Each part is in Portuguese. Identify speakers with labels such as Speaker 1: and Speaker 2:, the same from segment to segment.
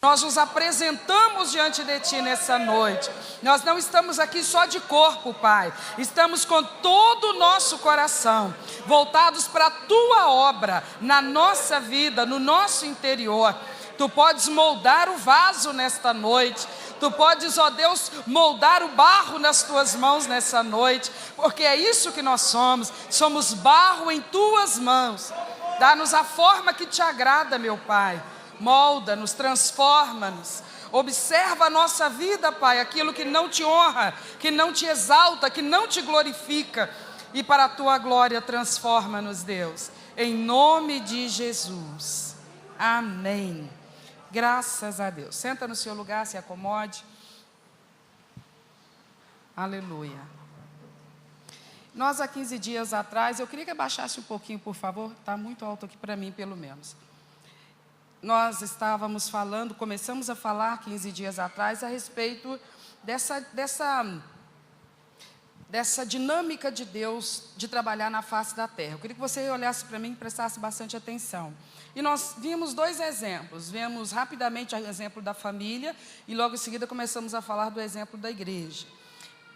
Speaker 1: Nós nos apresentamos diante de Ti nessa noite. Nós não estamos aqui só de corpo, Pai. Estamos com todo o nosso coração voltados para a Tua obra, na nossa vida, no nosso interior. Tu podes moldar o vaso nesta noite. Tu podes, ó Deus, moldar o barro nas Tuas mãos nessa noite. Porque é isso que nós somos. Somos barro em Tuas mãos. Dá-nos a forma que Te agrada, meu Pai. Molda-nos, transforma-nos. Observa a nossa vida, Pai, aquilo que não Te honra, que não Te exalta, que não Te glorifica. E para a Tua glória, transforma-nos, Deus. Em nome de Jesus. Amém. Graças a Deus. Senta no seu lugar, se acomode. Aleluia. Nós há 15 dias atrás, eu queria que abaixasse um pouquinho, por favor. Está muito alto aqui para mim, pelo menos. Nós estávamos falando, começamos a falar 15 dias atrás a respeito dessa dinâmica de Deus de trabalhar na face da terra. Eu queria que você olhasse para mim e prestasse bastante atenção. E nós vimos dois exemplos. Vemos rapidamente o exemplo da família e logo em seguida começamos a falar do exemplo da igreja.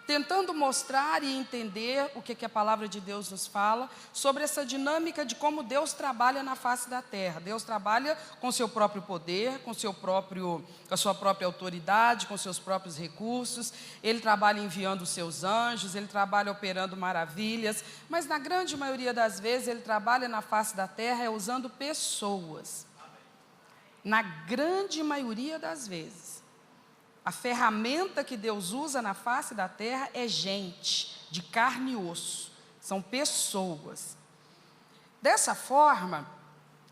Speaker 1: Tentando mostrar e entender o que a palavra de Deus nos fala sobre essa dinâmica de como Deus trabalha na face da terra. Deus trabalha com seu próprio poder, com a sua própria autoridade, com seus próprios recursos. Ele trabalha enviando os seus anjos, Ele trabalha operando maravilhas, mas na grande maioria das vezes Ele trabalha na face da terra usando pessoas. Na grande maioria das vezes. A ferramenta que Deus usa na face da terra é gente, de carne e osso, são pessoas. Dessa forma,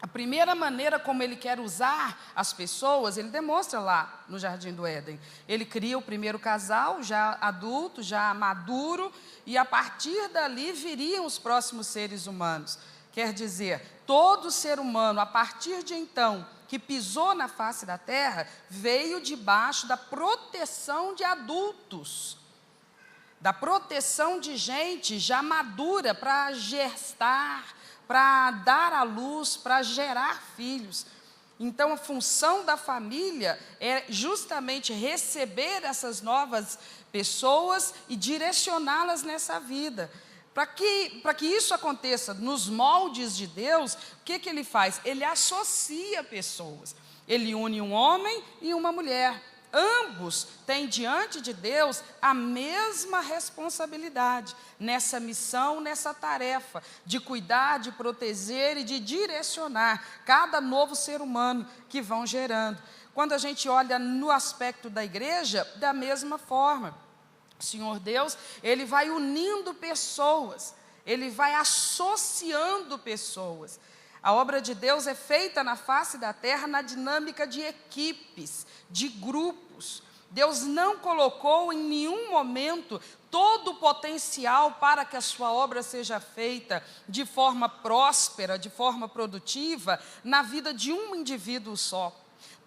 Speaker 1: a primeira maneira como Ele quer usar as pessoas, Ele demonstra lá no Jardim do Éden. Ele cria o primeiro casal, já adulto, já maduro, e a partir dali viriam os próximos seres humanos. Quer dizer, todo ser humano, a partir de então, que pisou na face da terra, veio debaixo da proteção de adultos, da proteção de gente já madura para gestar, para dar à luz, para gerar filhos. Então, a função da família é justamente receber essas novas pessoas e direcioná-las nessa vida. Para que isso aconteça nos moldes de Deus, o que Ele faz? Ele associa pessoas. Ele une um homem e uma mulher. Ambos têm diante de Deus a mesma responsabilidade nessa missão, nessa tarefa de cuidar, de proteger e de direcionar cada novo ser humano que vão gerando. Quando a gente olha no aspecto da igreja, da mesma forma. O Senhor Deus, Ele vai unindo pessoas, Ele vai associando pessoas. A obra de Deus é feita na face da terra na dinâmica de equipes, de grupos. Deus não colocou em nenhum momento todo o potencial para que a sua obra seja feita de forma próspera, de forma produtiva, na vida de um indivíduo só.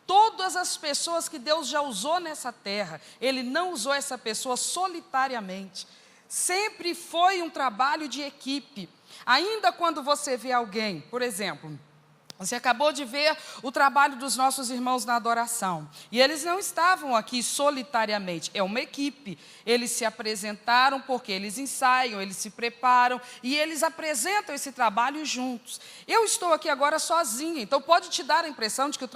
Speaker 1: Todas as pessoas que Deus já usou nessa terra, Ele não usou essa pessoa solitariamente. Sempre foi um trabalho de equipe. Ainda quando você vê alguém, por exemplo, você acabou de ver o trabalho dos nossos irmãos na adoração. E eles não estavam aqui solitariamente, é uma equipe. Eles se apresentaram porque eles ensaiam, eles se preparam e eles apresentam esse trabalho juntos. Eu estou aqui agora sozinha, então pode te dar a impressão de que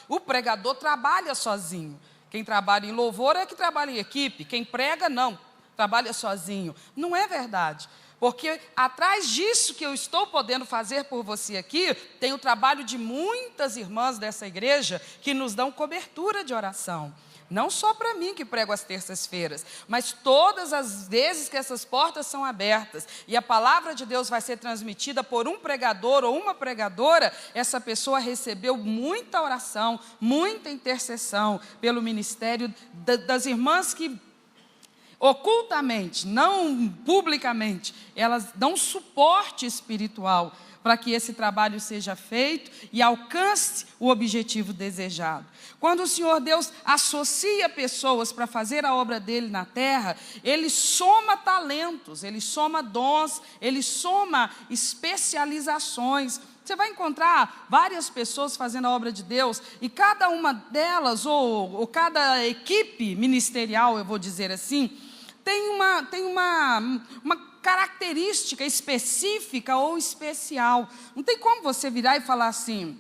Speaker 1: o pregador trabalha sozinho. Quem trabalha em louvor é que trabalha em equipe, quem prega não, trabalha sozinho. Não é verdade. Porque atrás disso que eu estou podendo fazer por você aqui, tem o trabalho de muitas irmãs dessa igreja que nos dão cobertura de oração. Não só para mim que prego às terças-feiras, mas todas as vezes que essas portas são abertas e a palavra de Deus vai ser transmitida por um pregador ou uma pregadora, essa pessoa recebeu muita oração, muita intercessão pelo ministério das irmãs que ocultamente, não publicamente, elas dão suporte espiritual para que esse trabalho seja feito e alcance o objetivo desejado. Quando o Senhor Deus associa pessoas para fazer a obra dele na terra, ele soma talentos, ele soma dons, ele soma especializações. Você vai encontrar várias pessoas fazendo a obra de Deus, e cada uma delas, ou cada equipe ministerial, eu vou dizer assim, tem uma característica específica ou especial. Não tem como você virar e falar assim: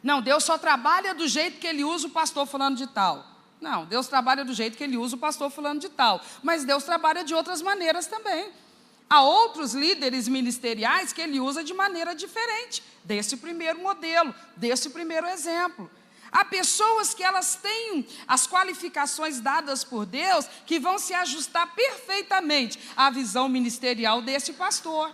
Speaker 1: não, Deus só trabalha do jeito que Ele usa o pastor fulano de tal. Não, Deus trabalha do jeito que Ele usa o pastor fulano de tal. Mas Deus trabalha de outras maneiras também. Há outros líderes ministeriais que Ele usa de maneira diferente desse primeiro modelo, desse primeiro exemplo. Há pessoas que elas têm as qualificações dadas por Deus que vão se ajustar perfeitamente à visão ministerial desse pastor.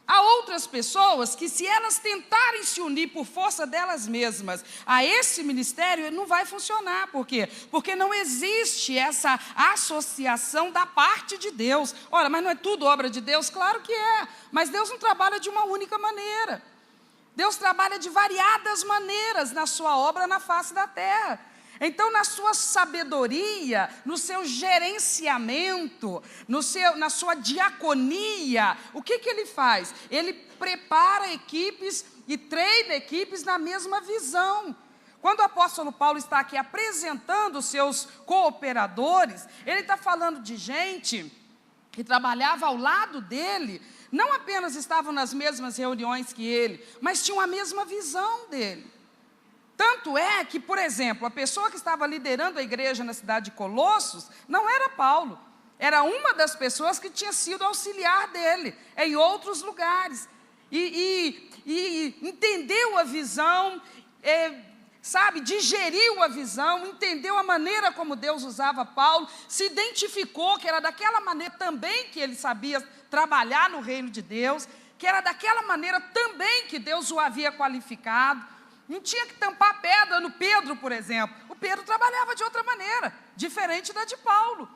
Speaker 1: Há outras pessoas que, se elas tentarem se unir por força delas mesmas a esse ministério, não vai funcionar. Por quê? Porque não existe essa associação da parte de Deus. Ora, mas não é tudo obra de Deus? Claro que é, mas Deus não trabalha de uma única maneira. Deus trabalha de variadas maneiras na sua obra na face da terra. Então, na sua sabedoria, no seu gerenciamento, na sua diaconia, o que Ele faz? Ele prepara equipes e treina equipes na mesma visão. Quando o apóstolo Paulo está aqui apresentando os seus cooperadores, ele está falando de gente que trabalhava ao lado dele, não apenas estavam nas mesmas reuniões que ele, mas tinham a mesma visão dele. Tanto é que, por exemplo, a pessoa que estava liderando a igreja na cidade de Colossos não era Paulo, era uma das pessoas que tinha sido auxiliar dele em outros lugares. E entendeu a visão, digeriu a visão, entendeu a maneira como Deus usava Paulo, se identificou que era daquela maneira também que ele sabia trabalhar no reino de Deus, que era daquela maneira também que Deus o havia qualificado. Não tinha que tampar pedra no Pedro, por exemplo. O Pedro trabalhava de outra maneira, diferente da de Paulo.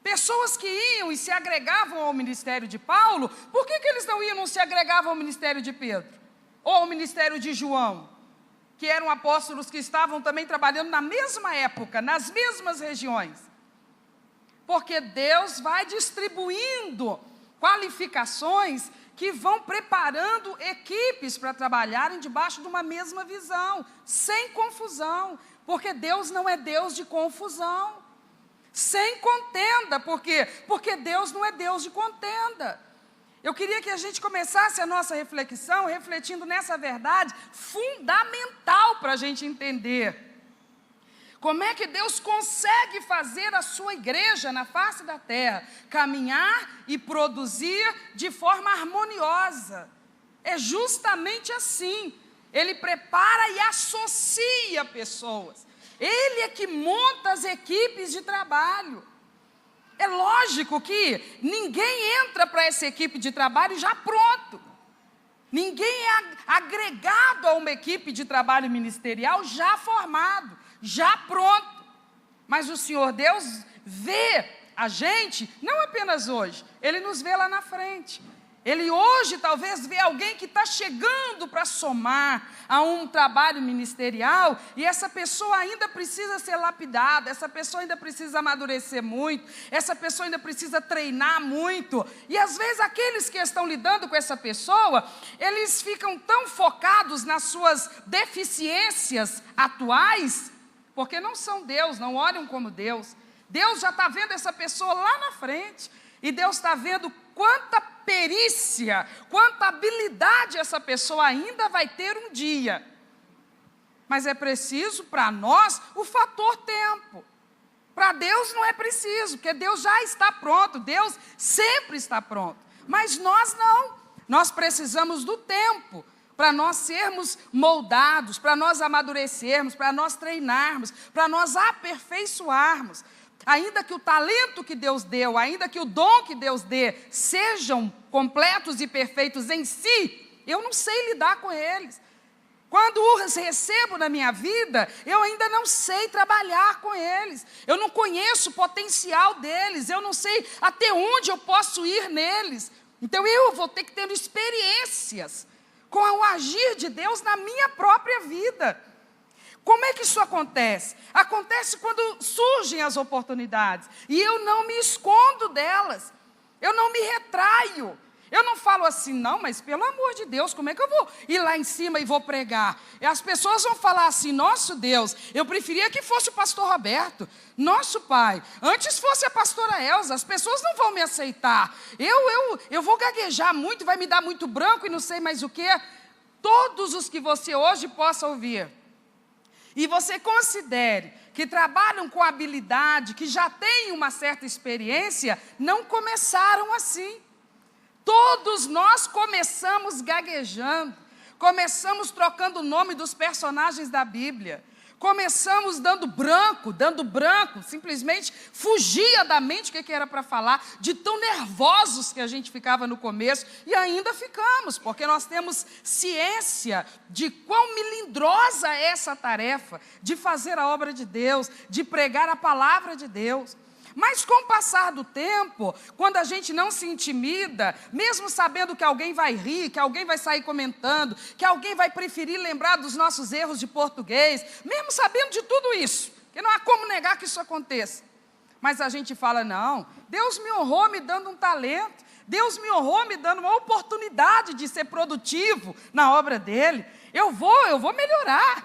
Speaker 1: Pessoas que iam e se agregavam ao ministério de Paulo, por que eles não iam e não se agregavam ao ministério de Pedro? Ou ao ministério de João? Que eram apóstolos que estavam também trabalhando na mesma época, nas mesmas regiões. Porque Deus vai distribuindo qualificações que vão preparando equipes para trabalharem debaixo de uma mesma visão, sem confusão, porque Deus não é Deus de confusão, sem contenda, por quê? Porque Deus não é Deus de contenda. Eu queria que a gente começasse a nossa reflexão refletindo nessa verdade fundamental para a gente entender como é que Deus consegue fazer a sua igreja na face da terra caminhar e produzir de forma harmoniosa. É justamente assim. Ele prepara e associa pessoas. Ele é que monta as equipes de trabalho. É lógico que ninguém entra para essa equipe de trabalho já pronto. Ninguém é agregado a uma equipe de trabalho ministerial já formado, já pronto. Mas o Senhor Deus vê a gente, não apenas hoje, Ele nos vê lá na frente. Ele hoje talvez vê alguém que está chegando para somar a um trabalho ministerial, e essa pessoa ainda precisa ser lapidada, essa pessoa ainda precisa amadurecer muito, essa pessoa ainda precisa treinar muito. E às vezes aqueles que estão lidando com essa pessoa, eles ficam tão focados nas suas deficiências atuais, porque não são Deus, não olham como Deus. Deus já está vendo essa pessoa lá na frente, e Deus está vendo quanta perícia, quanta habilidade essa pessoa ainda vai ter um dia. Mas é preciso para nós o fator tempo. Para Deus não é preciso, porque Deus já está pronto, Deus sempre está pronto. Mas nós não, nós precisamos do tempo para nós sermos moldados, para nós amadurecermos, para nós treinarmos, para nós aperfeiçoarmos. Ainda que o talento que Deus deu, ainda que o dom que Deus dê, sejam completos e perfeitos em si, eu não sei lidar com eles. Quando os recebo na minha vida, eu ainda não sei trabalhar com eles. Eu não conheço o potencial deles, eu não sei até onde eu posso ir neles. Então eu vou ter que ter experiências com o agir de Deus na minha própria vida. Como é que isso acontece? Acontece quando surgem as oportunidades e eu não me escondo delas, eu não me retraio. Eu não falo assim, não, mas pelo amor de Deus, como é que eu vou ir lá em cima e vou pregar? E as pessoas vão falar assim, nosso Deus, eu preferia que fosse o pastor Roberto, nosso pai, antes fosse a pastora Elza, as pessoas não vão me aceitar. Eu vou gaguejar muito, vai me dar muito branco e não sei mais o quê. Todos os que você hoje possa ouvir, e você considere que trabalham com habilidade, que já têm uma certa experiência, não começaram assim. Todos nós começamos gaguejando, começamos trocando o nome dos personagens da Bíblia, começamos dando branco, simplesmente fugia da mente o que era para falar, de tão nervosos que a gente ficava no começo, e ainda ficamos, porque nós temos ciência de quão melindrosa é essa tarefa, de fazer a obra de Deus, de pregar a palavra de Deus. Mas com o passar do tempo, quando a gente não se intimida, mesmo sabendo que alguém vai rir, que alguém vai sair comentando, que alguém vai preferir lembrar dos nossos erros de português, mesmo sabendo de tudo isso, que não há como negar que isso aconteça. Mas a gente fala, não, Deus me honrou me dando um talento, Deus me honrou me dando uma oportunidade de ser produtivo na obra dEle. Eu vou melhorar,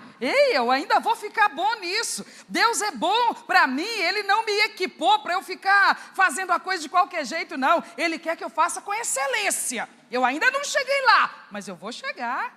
Speaker 1: eu ainda vou ficar bom nisso. Deus é bom para mim, Ele não me equipou para eu ficar fazendo a coisa de qualquer jeito, não. Ele quer que eu faça com excelência. Eu ainda não cheguei lá, mas eu vou chegar.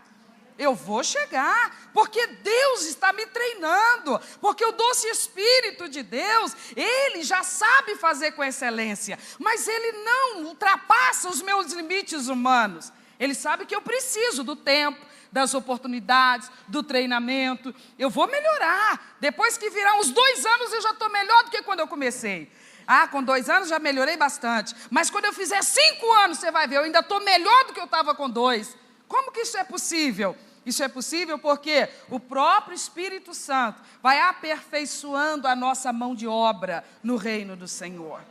Speaker 1: Porque Deus está me treinando, porque o doce Espírito de Deus, Ele já sabe fazer com excelência, mas Ele não ultrapassa os meus limites humanos. Ele sabe que eu preciso do tempo, das oportunidades, do treinamento. Eu vou melhorar. Depois que virar uns 2 anos, eu já estou melhor do que quando eu comecei. Com 2 anos já melhorei bastante. Mas quando eu fizer 5 anos, você vai ver, eu ainda estou melhor do que eu estava com 2. Como que isso é possível? Isso é possível porque o próprio Espírito Santo vai aperfeiçoando a nossa mão de obra no reino do Senhor.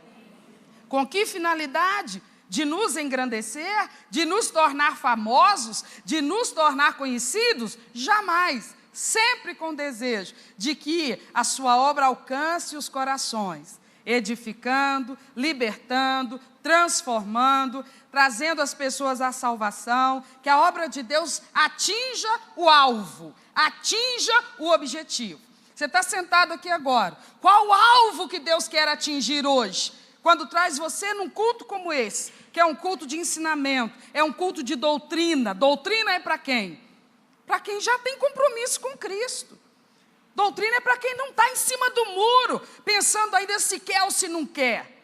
Speaker 1: Com que finalidade? De nos engrandecer, de nos tornar famosos, de nos tornar conhecidos? Jamais. Sempre com desejo de que a sua obra alcance os corações, edificando, libertando, transformando, trazendo as pessoas à salvação, que a obra de Deus atinja o alvo, atinja o objetivo. Você está sentado aqui agora, qual o alvo que Deus quer atingir hoje? Quando traz você num culto como esse, que é um culto de ensinamento, é um culto de doutrina. Doutrina é para quem? Para quem já tem compromisso com Cristo. Doutrina é para quem não está em cima do muro, pensando ainda se quer ou se não quer.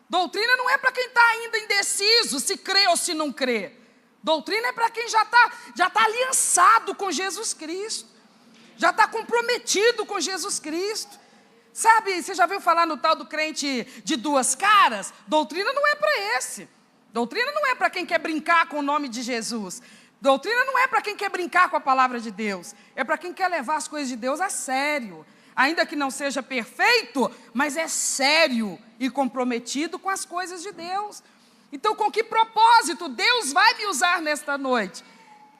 Speaker 1: Doutrina não é para quem está ainda indeciso, se crê ou se não crê. Doutrina é para quem já está aliançado com Jesus Cristo, já está comprometido com Jesus Cristo. Sabe, você já viu falar no tal do crente de 2 caras? Doutrina não é para esse. Doutrina não é para quem quer brincar com o nome de Jesus. Doutrina não é para quem quer brincar com a palavra de Deus. É para quem quer levar as coisas de Deus a sério. Ainda que não seja perfeito, mas é sério e comprometido com as coisas de Deus. Então, com que propósito Deus vai me usar nesta noite?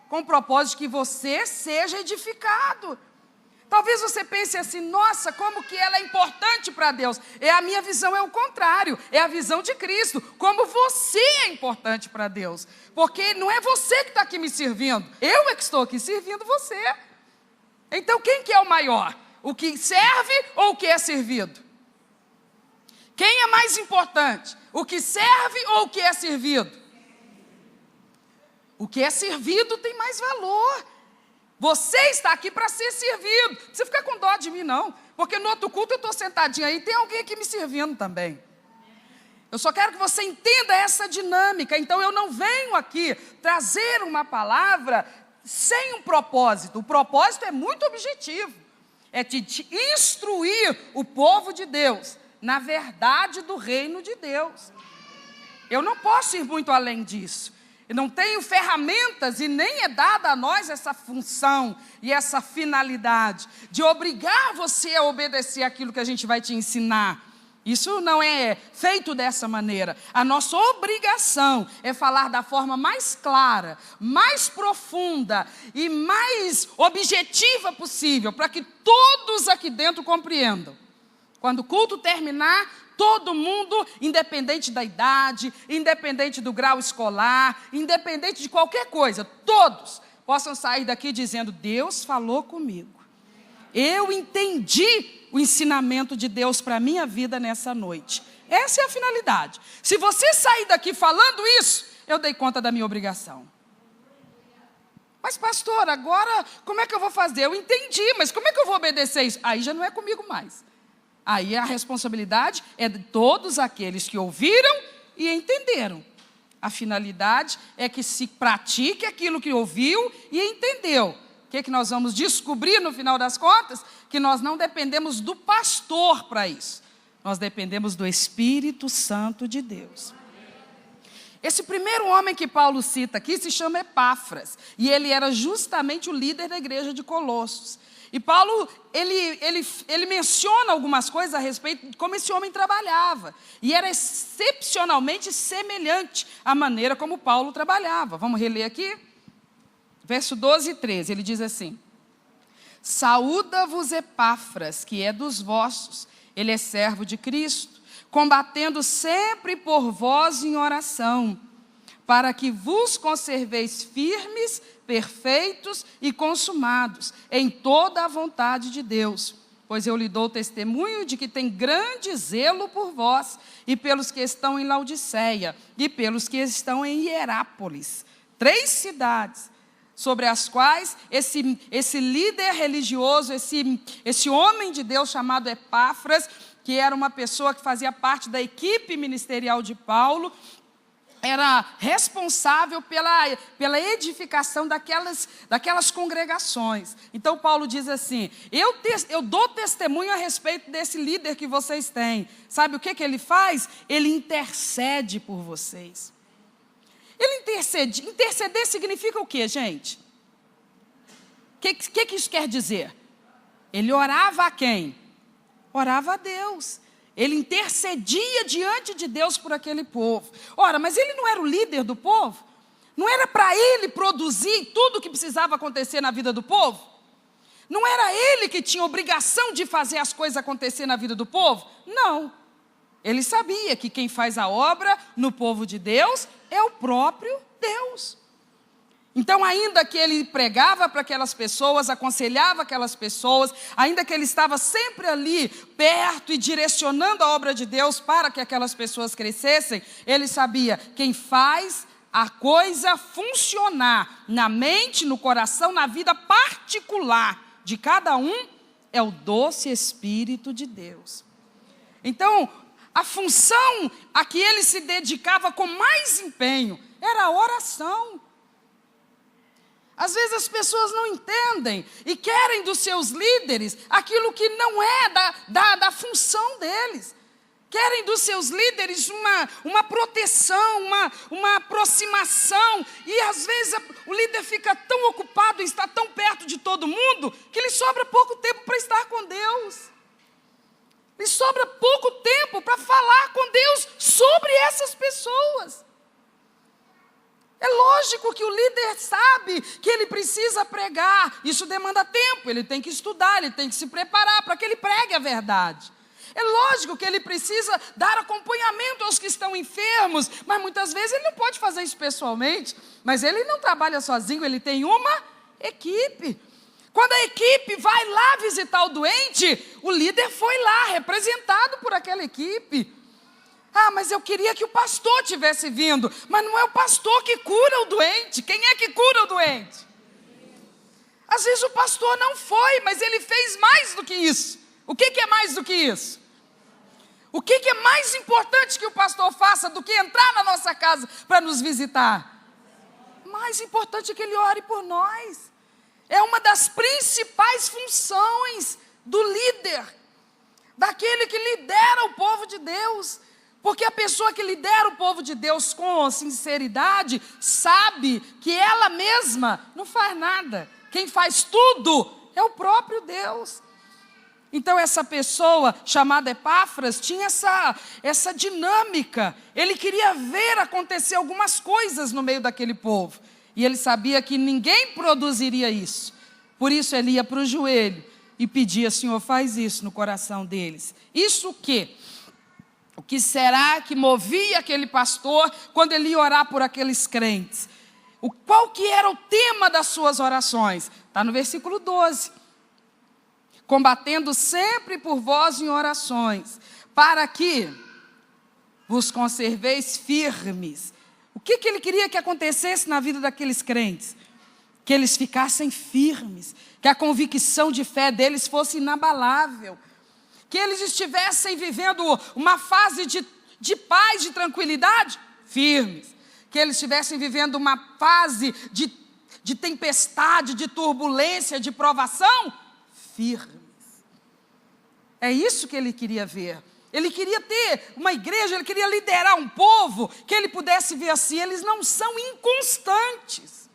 Speaker 1: Com o propósito de que você seja edificado. Talvez você pense assim, nossa, como que ela é importante para Deus. A minha visão é o contrário, é a visão de Cristo. Como você é importante para Deus. Porque não é você que está aqui me servindo, eu é que estou aqui servindo você. Então quem que é o maior? O que serve ou o que é servido? Quem é mais importante? O que serve ou o que é servido? O que é servido tem mais valor. Você está aqui para ser servido. Não precisa ficar com dó de mim, não. Porque no outro culto eu estou sentadinho aí e tem alguém aqui me servindo também. Eu só quero que você entenda essa dinâmica. Então eu não venho aqui trazer uma palavra sem um propósito. O propósito é muito objetivo. É de instruir o povo de Deus na verdade do reino de Deus. Eu não posso ir muito além disso. Eu não tenho ferramentas e nem é dada a nós essa função e essa finalidade de obrigar você a obedecer aquilo que a gente vai te ensinar. Isso não é feito dessa maneira. A nossa obrigação é falar da forma mais clara, mais profunda e mais objetiva possível, para que todos aqui dentro compreendam. Quando o culto terminar, todo mundo, independente da idade, independente do grau escolar, independente de qualquer coisa, todos possam sair daqui dizendo: Deus falou comigo. Eu entendi o ensinamento de Deus para a minha vida nessa noite. Essa é a finalidade. Se você sair daqui falando isso, eu dei conta da minha obrigação. Mas pastor, agora como é que eu vou fazer? Eu entendi, mas como é que eu vou obedecer isso? Aí já não é comigo mais. Aí a responsabilidade é de todos aqueles que ouviram e entenderam. A finalidade é que se pratique aquilo que ouviu e entendeu. O que nós vamos descobrir no final das contas? Que nós não dependemos do pastor para isso. Nós dependemos do Espírito Santo de Deus. Esse primeiro homem que Paulo cita aqui se chama Epáfras. E ele era justamente o líder da igreja de Colossos. E Paulo, ele menciona algumas coisas a respeito de como esse homem trabalhava. E era excepcionalmente semelhante à maneira como Paulo trabalhava. Vamos reler aqui? Verso 12 e 13, ele diz assim: Saúda-vos Epáfras, que é dos vossos, ele é servo de Cristo, combatendo sempre por vós em oração, para que vos conserveis firmes, perfeitos e consumados em toda a vontade de Deus. Pois eu lhe dou testemunho de que tem grande zelo por vós, e pelos que estão em Laodiceia, e pelos que estão em Hierápolis. 3 cidades, sobre as quais esse líder religioso, esse homem de Deus chamado Epáfras, que era uma pessoa que fazia parte da equipe ministerial de Paulo, era responsável pela edificação daquelas congregações. Então Paulo diz assim: eu dou testemunho a respeito desse líder que vocês têm. Sabe o que ele faz? Ele intercede por vocês. Ele intercede. Interceder significa o quê, gente? O que isso quer dizer? Ele orava a quem? Orava a Deus. Ele intercedia diante de Deus por aquele povo. Ora, mas ele não era o líder do povo? Não era para ele produzir tudo o que precisava acontecer na vida do povo? Não era ele que tinha obrigação de fazer as coisas acontecer na vida do povo? Não. Ele sabia que quem faz a obra no povo de Deus é o próprio Deus. Então, ainda que ele pregava para aquelas pessoas, aconselhava aquelas pessoas, ainda que ele estava sempre ali, perto e direcionando a obra de Deus para que aquelas pessoas crescessem, ele sabia: quem faz a coisa funcionar na mente, no coração, na vida particular de cada um, é o doce Espírito de Deus. Então, a função a que ele se dedicava com mais empenho era a oração. Às vezes as pessoas não entendem e querem dos seus líderes aquilo que não é da função deles. Querem dos seus líderes uma proteção, uma aproximação. E às vezes o líder fica tão ocupado em estar tão perto de todo mundo que lhe sobra pouco tempo para estar com Deus. Lhe sobra pouco tempo para falar com Deus sobre essas pessoas. É lógico que o líder sabe que ele precisa pregar. Isso demanda tempo, ele tem que estudar, ele tem que se preparar para que ele pregue a verdade. É lógico que ele precisa dar acompanhamento aos que estão enfermos, mas muitas vezes ele não pode fazer isso pessoalmente. Mas ele não trabalha sozinho, ele tem uma equipe. Quando a equipe vai lá visitar o doente, o líder foi lá, representado por aquela equipe. Ah, mas eu queria que o pastor tivesse vindo. Mas não é o pastor que cura o doente. Quem é que cura o doente? Às vezes o pastor não foi, mas ele fez mais do que isso. O que é mais do que isso? O que é mais importante que o pastor faça do que entrar na nossa casa para nos visitar? Mais importante é que ele ore por nós. É uma das principais funções do líder, daquele que lidera o povo de Deus. Porque a pessoa que lidera o povo de Deus com sinceridade sabe que ela mesma não faz nada. Quem faz tudo é o próprio Deus. Então essa pessoa chamada Epáfras tinha essa dinâmica. Ele queria ver acontecer algumas coisas no meio daquele povo. E ele sabia que ninguém produziria isso. Por isso ele ia para o joelho e pedia: Senhor, faz isso no coração deles. Isso o quê? O que será que movia aquele pastor quando ele ia orar por aqueles crentes? Qual que era o tema das suas orações? Está no versículo 12. Combatendo sempre por vós em orações, para que vos conserveis firmes. O que ele queria que acontecesse na vida daqueles crentes? Que eles ficassem firmes, que a convicção de fé deles fosse inabalável, que eles estivessem vivendo uma fase de paz, de tranquilidade, firmes, que eles estivessem vivendo uma fase de tempestade, de turbulência, de provação, firmes. É isso que ele queria ver. Ele queria ter uma igreja, ele queria liderar um povo, que ele pudesse ver assim: eles não são inconstantes.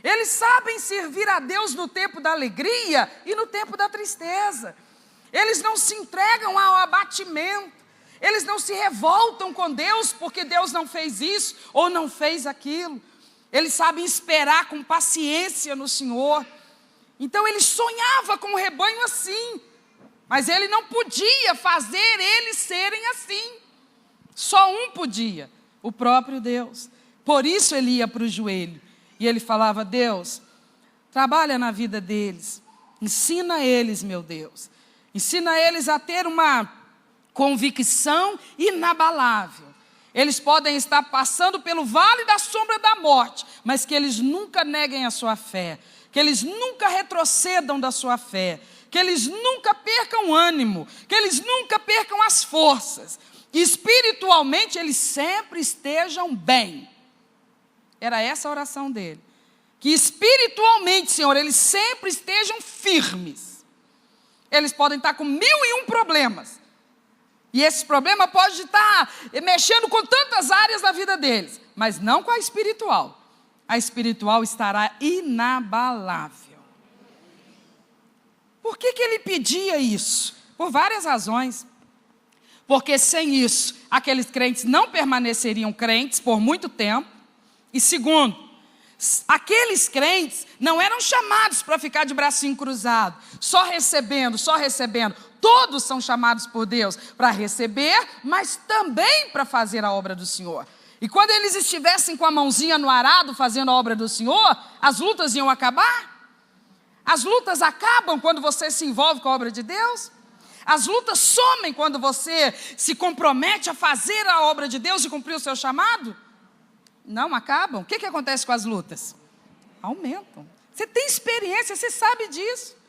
Speaker 1: Eles sabem servir a Deus no tempo da alegria e no tempo da tristeza. Eles não se entregam ao abatimento. Eles não se revoltam com Deus porque Deus não fez isso ou não fez aquilo. Eles sabem esperar com paciência no Senhor. Então ele sonhava com o rebanho assim, mas ele não podia fazer eles serem assim. Só um podia, o próprio Deus. Por isso ele ia para o joelho e ele falava: Deus, trabalha na vida deles, ensina eles, meu Deus. Ensina eles a ter uma convicção inabalável. Eles podem estar passando pelo vale da sombra da morte, mas que eles nunca neguem a sua fé, que eles nunca retrocedam da sua fé, que eles nunca percam ânimo, que eles nunca percam as forças, que espiritualmente eles sempre estejam bem. Era essa a oração dele. Que espiritualmente, Senhor, eles sempre estejam firmes. Eles podem estar com 1001 problemas. E esse problema pode estar mexendo com tantas áreas da vida deles, mas não com a espiritual. A espiritual estará inabalável. Por que ele pedia isso? Por várias razões. Porque sem isso, aqueles crentes não permaneceriam crentes por muito tempo. E segundo, aqueles crentes não eram chamados para ficar de bracinho cruzado, só recebendo, só recebendo. Todos são chamados por Deus para receber, mas também para fazer a obra do Senhor. E quando eles estivessem com a mãozinha no arado fazendo a obra do Senhor, as lutas iam acabar? As lutas acabam quando você se envolve com a obra de Deus? As lutas somem quando você se compromete a fazer a obra de Deus e cumprir o seu chamado? Não acabam. O que acontece com as lutas? Aumentam. Você tem experiência, você sabe disso.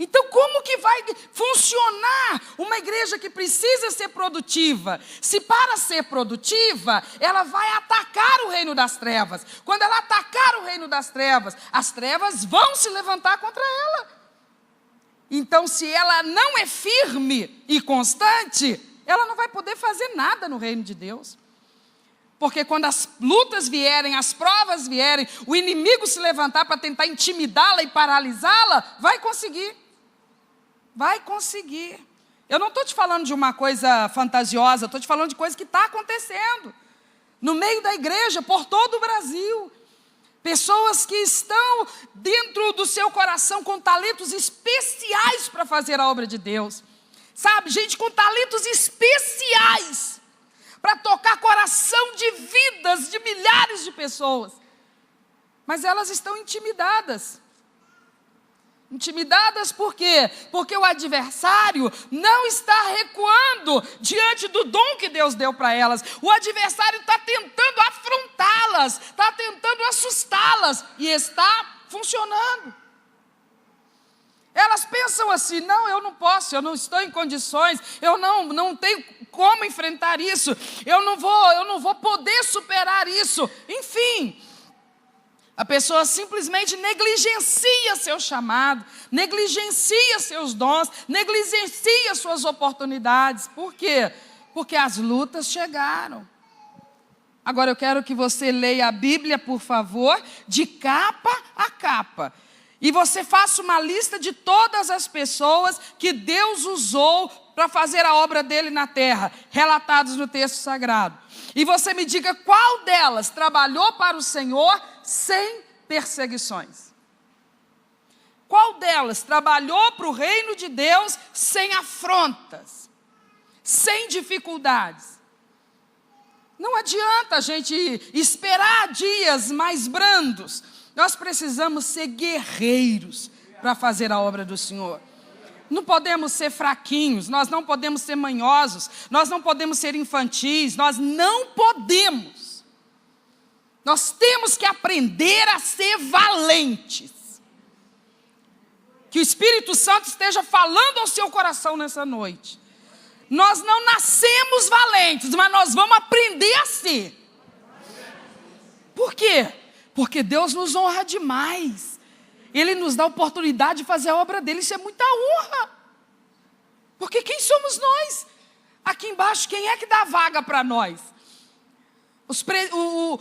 Speaker 1: Então como que vai funcionar uma igreja que precisa ser produtiva? Se para ser produtiva, ela vai atacar o reino das trevas. Quando ela atacar o reino das trevas, as trevas vão se levantar contra ela. Então se ela não é firme e constante, ela não vai poder fazer nada no reino de Deus. Porque quando as lutas vierem, as provas vierem, o inimigo se levantar para tentar intimidá-la e paralisá-la, vai conseguir. Vai conseguir. Eu não estou te falando de uma coisa fantasiosa, estou te falando de coisa que está acontecendo. No meio da igreja, por todo o Brasil. Pessoas que estão dentro do seu coração com talentos especiais para fazer a obra de Deus. Sabe, gente com talentos especiais para tocar coração de vidas de milhares de pessoas. Mas elas estão intimidadas. Intimidadas por quê? Porque o adversário não está recuando diante do dom que Deus deu para elas. O adversário está tentando afrontá-las, está tentando assustá-las e está funcionando. Elas pensam assim: não, eu não posso, eu não estou em condições, eu não tenho como enfrentar isso, eu não vou poder superar isso. Enfim, a pessoa simplesmente negligencia seu chamado, negligencia seus dons, negligencia suas oportunidades. Por quê? Porque as lutas chegaram. Agora eu quero que você leia a Bíblia, por favor, de capa a capa. E você faça uma lista de todas as pessoas que Deus usou para fazer a obra dele na terra, relatados no texto sagrado. E você me diga qual delas trabalhou para o Senhor sem perseguições. Qual delas trabalhou para o reino de Deus sem afrontas, sem dificuldades? Não adianta a gente esperar dias mais brandos. Nós precisamos ser guerreiros para fazer a obra do Senhor. Não podemos ser fraquinhos, nós não podemos ser manhosos, nós não podemos ser infantis, nós não podemos. Nós temos que aprender a ser valentes. Que o Espírito Santo esteja falando ao seu coração nessa noite. Nós não nascemos valentes, mas nós vamos aprender a ser. Por quê? Porque Deus nos honra demais. Ele nos dá a oportunidade de fazer a obra dele, isso é muita honra. Porque quem somos nós? Aqui embaixo, quem é que dá vaga para nós?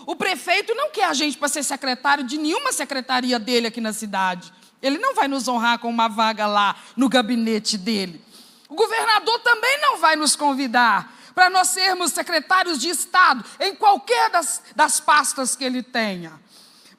Speaker 1: O prefeito não quer a gente para ser secretário de nenhuma secretaria dele aqui na cidade. Ele não vai nos honrar com uma vaga lá no gabinete dele. O governador também não vai nos convidar para nós sermos secretários de Estado em qualquer das pastas que ele tenha.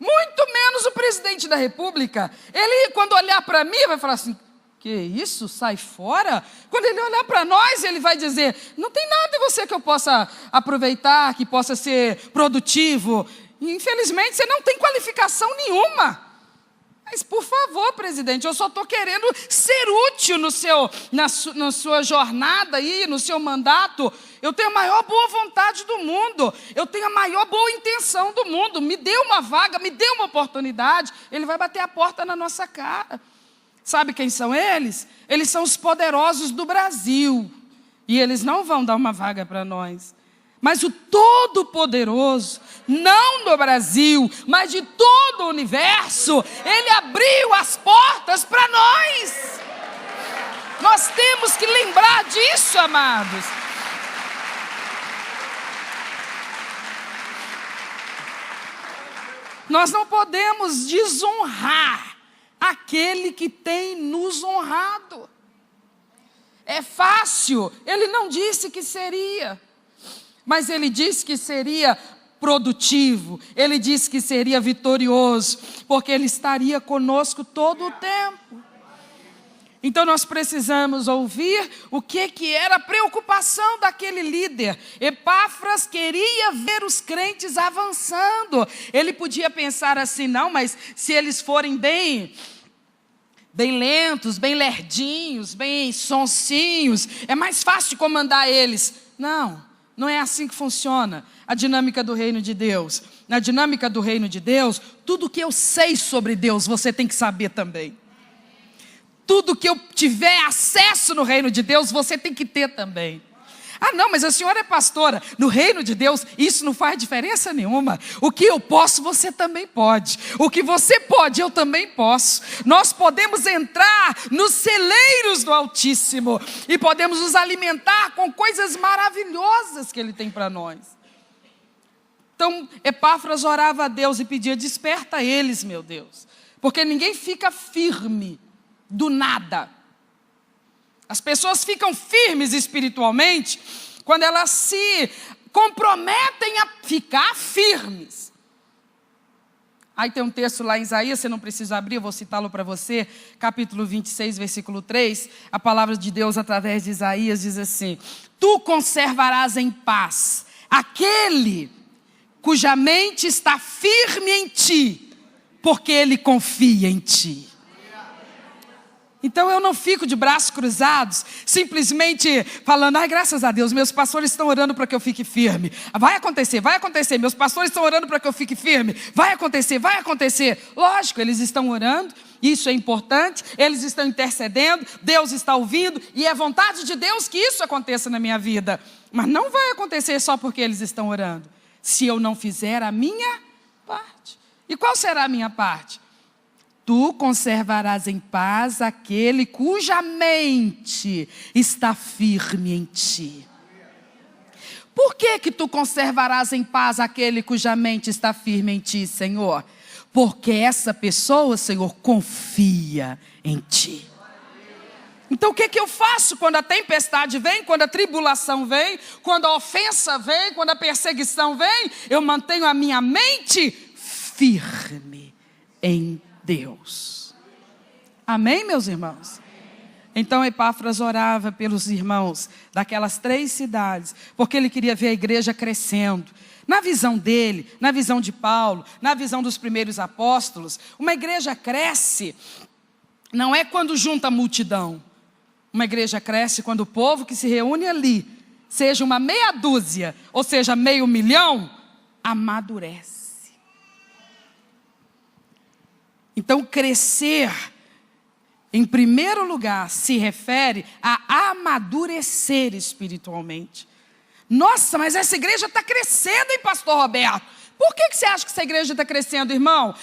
Speaker 1: Muito menos o presidente da República. Ele, quando olhar para mim, vai falar assim, que isso? Sai fora? Quando ele olhar para nós, ele vai dizer, não tem nada em você que eu possa aproveitar, que possa ser produtivo. E, infelizmente, você não tem qualificação nenhuma. Mas, por favor, presidente, eu só estou querendo ser útil na sua jornada aí, no seu mandato. Eu tenho a maior boa vontade do mundo. Eu tenho a maior boa intenção do mundo. Me dê uma vaga, me dê uma oportunidade. Ele vai bater a porta na nossa cara. Sabe quem são eles? Eles são os poderosos do Brasil. E eles não vão dar uma vaga para nós. Mas o Todo-Poderoso, não do Brasil, mas de todo o universo, Ele abriu as portas para nós. Nós temos que lembrar disso, amados. Nós não podemos desonrar aquele que tem nos honrado. É fácil, Ele não disse que seria. Mas Ele disse que seria produtivo, Ele disse que seria vitorioso, porque Ele estaria conosco todo o tempo. Então nós precisamos ouvir o que era a preocupação daquele líder. Epáfras queria ver os crentes avançando. Ele podia pensar assim, não, mas se eles forem bem lentos, bem lerdinhos, bem sonsinhos, é mais fácil de comandar eles. Não é assim que funciona a dinâmica do reino de Deus. Na dinâmica do reino de Deus, tudo que eu sei sobre Deus, você tem que saber também. Tudo que eu tiver acesso no reino de Deus, você tem que ter também. Ah, não, mas a senhora é pastora. No reino de Deus, isso não faz diferença nenhuma. O que eu posso, você também pode. O que você pode, eu também posso. Nós podemos entrar nos celeiros do Altíssimo e podemos nos alimentar com coisas maravilhosas que Ele tem para nós. Então, Epáfras orava a Deus e pedia, desperta eles, meu Deus. Porque ninguém fica firme do nada. As pessoas ficam firmes espiritualmente quando elas se comprometem a ficar firmes. Aí tem um texto lá em Isaías, você não precisa abrir, eu vou citá-lo para você, capítulo 26, versículo 3, a palavra de Deus através de Isaías diz assim, tu conservarás em paz aquele cuja mente está firme em ti, porque ele confia em ti. Então eu não fico de braços cruzados, simplesmente falando, ai, graças a Deus, meus pastores estão orando para que eu fique firme. Vai acontecer, meus pastores estão orando para que eu fique firme. Vai acontecer. Lógico, eles estão orando, isso é importante, eles estão intercedendo, Deus está ouvindo, e é vontade de Deus que isso aconteça na minha vida. Mas não vai acontecer só porque eles estão orando, se eu não fizer a minha parte. E qual será a minha parte? Tu conservarás em paz aquele cuja mente está firme em ti. Por que tu conservarás em paz aquele cuja mente está firme em ti, Senhor? Porque essa pessoa, Senhor, confia em Ti. Então o que eu faço quando a tempestade vem, quando a tribulação vem, quando a ofensa vem, quando a perseguição vem? Eu mantenho a minha mente firme em Deus. Amém, meus irmãos? Então Epáfras orava pelos irmãos daquelas 3 cidades, porque ele queria ver a igreja crescendo. Na visão dele, na visão de Paulo, na visão dos primeiros apóstolos, uma igreja cresce, não é quando junta a multidão. Uma igreja cresce quando o povo que se reúne ali, seja uma meia dúzia, ou seja, 500.000, amadurece. Então crescer, em primeiro lugar, se refere a amadurecer espiritualmente. Nossa, mas essa igreja está crescendo, hein, pastor Roberto? Por que você acha que essa igreja está crescendo, irmão?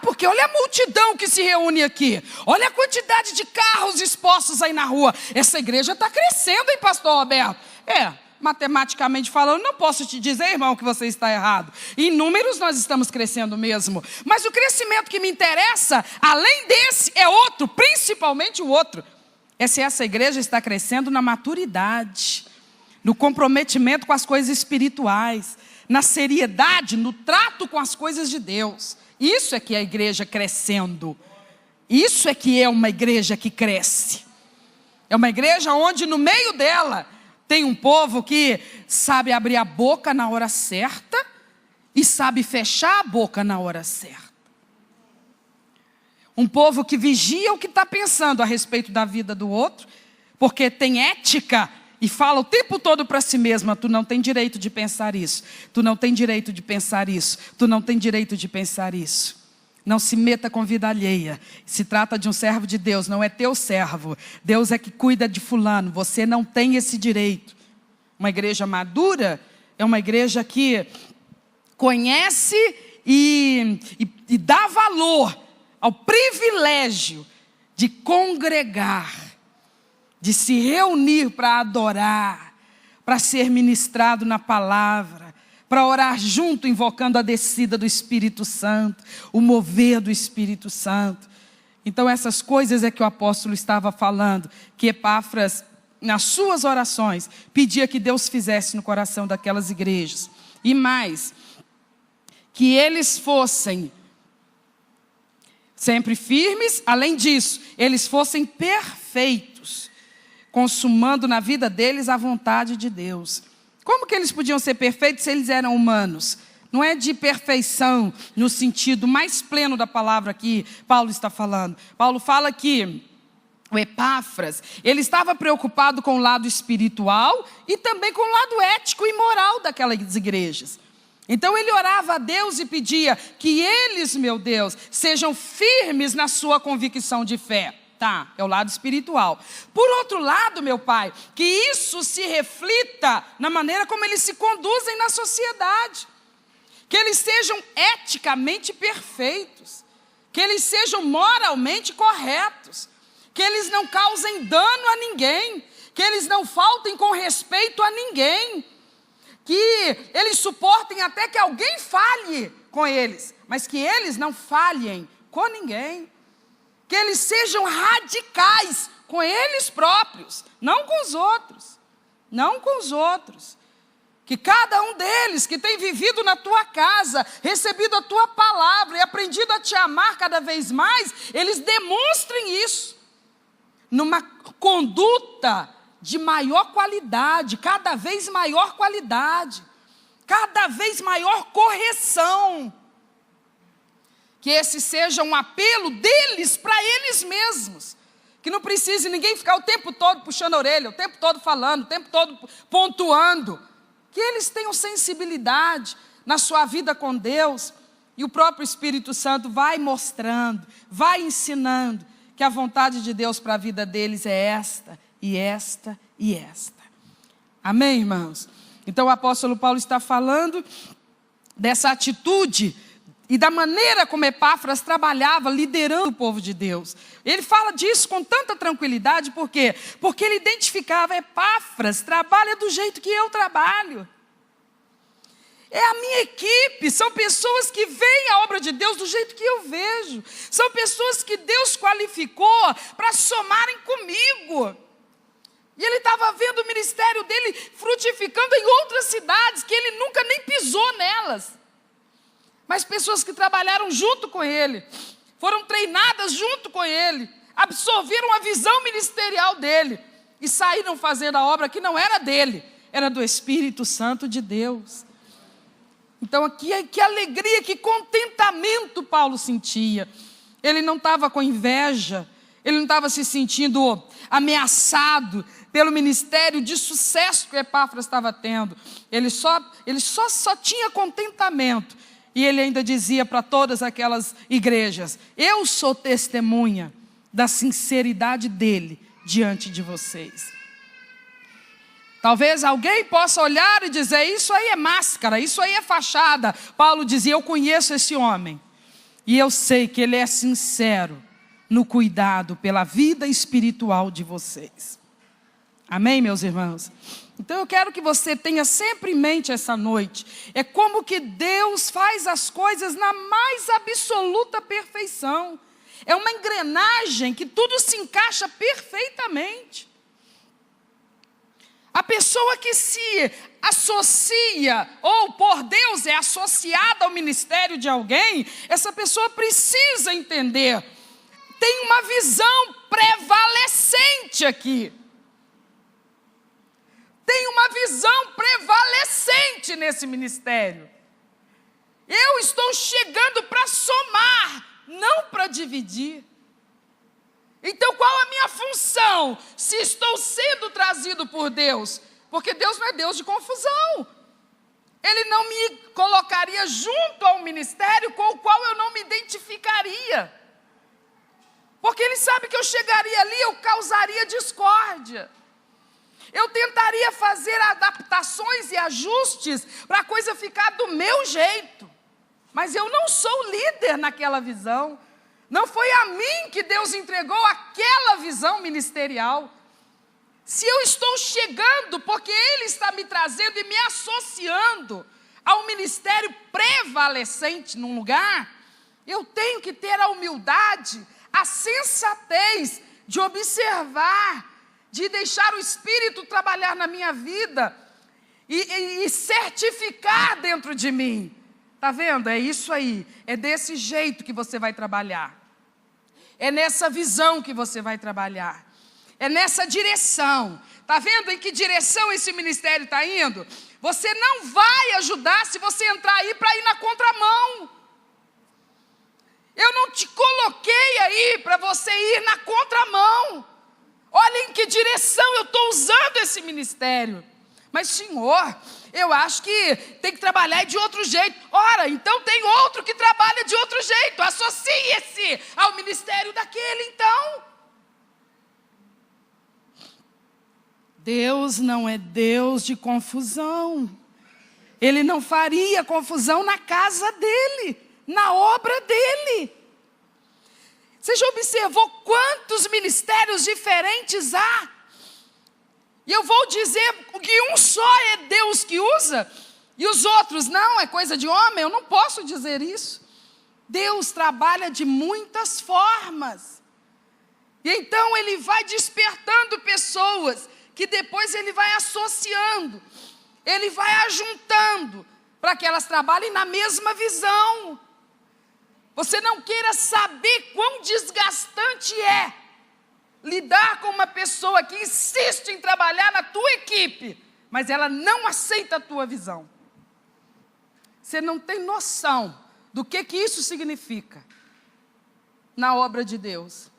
Speaker 1: Porque olha a multidão que se reúne aqui. Olha a quantidade de carros expostos aí na rua. Essa igreja está crescendo, hein, pastor Roberto? Matematicamente falando, não posso te dizer, irmão, que você está errado. Em números nós estamos crescendo mesmo. Mas o crescimento que me interessa, além desse, é outro, principalmente o outro. É se essa igreja está crescendo na maturidade, no comprometimento com as coisas espirituais, na seriedade, no trato com as coisas de Deus. Isso é que é a igreja crescendo. Isso é que é uma igreja que cresce. É uma igreja onde no meio dela tem um povo que sabe abrir a boca na hora certa e sabe fechar a boca na hora certa. Um povo que vigia o que está pensando a respeito da vida do outro, porque tem ética e fala o tempo todo para si mesma: tu não tem direito de pensar isso, tu não tem direito de pensar isso, tu não tem direito de pensar isso. Não se meta com vida alheia. Se trata de um servo de Deus, não é teu servo. Deus é que cuida de fulano, você não tem esse direito. Uma igreja madura é uma igreja que conhece e dá valor ao privilégio de congregar, de se reunir para adorar, para ser ministrado na palavra, para orar junto, invocando a descida do Espírito Santo, o mover do Espírito Santo. Então essas coisas é que o apóstolo estava falando, que Epáfras, nas suas orações, pedia que Deus fizesse no coração daquelas igrejas. E mais, que eles fossem sempre firmes, além disso, eles fossem perfeitos, consumando na vida deles a vontade de Deus. Como que eles podiam ser perfeitos se eles eram humanos? Não é de perfeição no sentido mais pleno da palavra que Paulo está falando. Paulo fala que o Epáfras, ele estava preocupado com o lado espiritual e também com o lado ético e moral daquelas igrejas. Então ele orava a Deus e pedia que eles, meu Deus, sejam firmes na sua convicção de fé. Tá, é o lado espiritual. Por outro lado, meu Pai, que isso se reflita na maneira como eles se conduzem na sociedade. Que eles sejam eticamente perfeitos. Que eles sejam moralmente corretos. Que eles não causem dano a ninguém. Que eles não faltem com respeito a ninguém. Que eles suportem até que alguém falhe com eles. Mas que eles não falhem com ninguém. Que eles sejam radicais com eles próprios, não com os outros. Não com os outros. Que cada um deles que tem vivido na tua casa, recebido a tua palavra e aprendido a te amar cada vez mais, eles demonstrem isso. Numa conduta de maior qualidade, cada vez maior qualidade, cada vez maior correção. Que esse seja um apelo deles para eles mesmos. Que não precise ninguém ficar o tempo todo puxando a orelha, o tempo todo falando, o tempo todo pontuando. Que eles tenham sensibilidade na sua vida com Deus. E o próprio Espírito Santo vai mostrando, vai ensinando que a vontade de Deus para a vida deles é esta, e esta, e esta. Amém, irmãos? Então o apóstolo Paulo está falando dessa atitude e da maneira como Epáfras trabalhava liderando o povo de Deus. Ele fala disso com tanta tranquilidade, por quê? Porque ele identificava: Epáfras trabalha do jeito que eu trabalho. É a minha equipe, são pessoas que veem a obra de Deus do jeito que eu vejo. São pessoas que Deus qualificou para somarem comigo. E ele estava vendo o ministério dele frutificando em outras cidades, que ele nunca nem pisou nelas. Mas pessoas que trabalharam junto com ele, foram treinadas junto com ele, absorveram a visão ministerial dele e saíram fazendo a obra que não era dele, era do Espírito Santo de Deus. Então, que alegria, que contentamento Paulo sentia. Ele não estava com inveja, ele não estava se sentindo ameaçado pelo ministério de sucesso que Epáfras estava tendo. Ele só tinha contentamento. E ele ainda dizia para todas aquelas igrejas: eu sou testemunha da sinceridade dele diante de vocês. Talvez alguém possa olhar e dizer: isso aí é máscara, isso aí é fachada. Paulo dizia: eu conheço esse homem, e eu sei que ele é sincero no cuidado pela vida espiritual de vocês. Amém, meus irmãos? Então eu quero que você tenha sempre em mente essa noite, é como que Deus faz as coisas na mais absoluta perfeição. É uma engrenagem que tudo se encaixa perfeitamente. A pessoa que se associa, ou por Deus é associada ao ministério de alguém, essa pessoa precisa entender, tem uma visão prevalecente aqui. Tem uma visão prevalecente nesse ministério. Eu estou chegando para somar, não para dividir. Então qual a minha função se estou sendo trazido por Deus? Porque Deus não é Deus de confusão. Ele não me colocaria junto a um ministério com o qual eu não me identificaria. Porque Ele sabe que eu chegaria ali, eu causaria discórdia. Eu tentaria fazer adaptações e ajustes para a coisa ficar do meu jeito. Mas eu não sou líder naquela visão. Não foi a mim que Deus entregou aquela visão ministerial. Se eu estou chegando, porque Ele está me trazendo e me associando ao ministério prevalecente num lugar, eu tenho que ter a humildade, a sensatez de observar, de deixar o Espírito trabalhar na minha vida e certificar dentro de mim. Está vendo? É isso aí. É desse jeito que você vai trabalhar. É nessa visão que você vai trabalhar. É nessa direção. Está vendo em que direção esse ministério está indo? Você não vai ajudar se você entrar aí para ir na contramão. Eu não te coloquei aí para você ir na contramão. Olha em que direção eu estou usando esse ministério. Mas, Senhor, eu acho que tem que trabalhar de outro jeito. Ora, então tem outro que trabalha de outro jeito. Associe-se ao ministério daquele, então. Deus não é Deus de confusão. Ele não faria confusão na casa dele, na obra dele. Você já observou quantos ministérios diferentes há? E eu vou dizer que um só é Deus que usa, e os outros não, é coisa de homem. Eu não posso dizer isso. Deus trabalha de muitas formas. E então Ele vai despertando pessoas, que depois Ele vai associando, Ele vai ajuntando, para que elas trabalhem na mesma visão. Você não queira saber quão desgastante é lidar com uma pessoa que insiste em trabalhar na tua equipe, mas ela não aceita a tua visão. Você não tem noção do que isso significa na obra de Deus.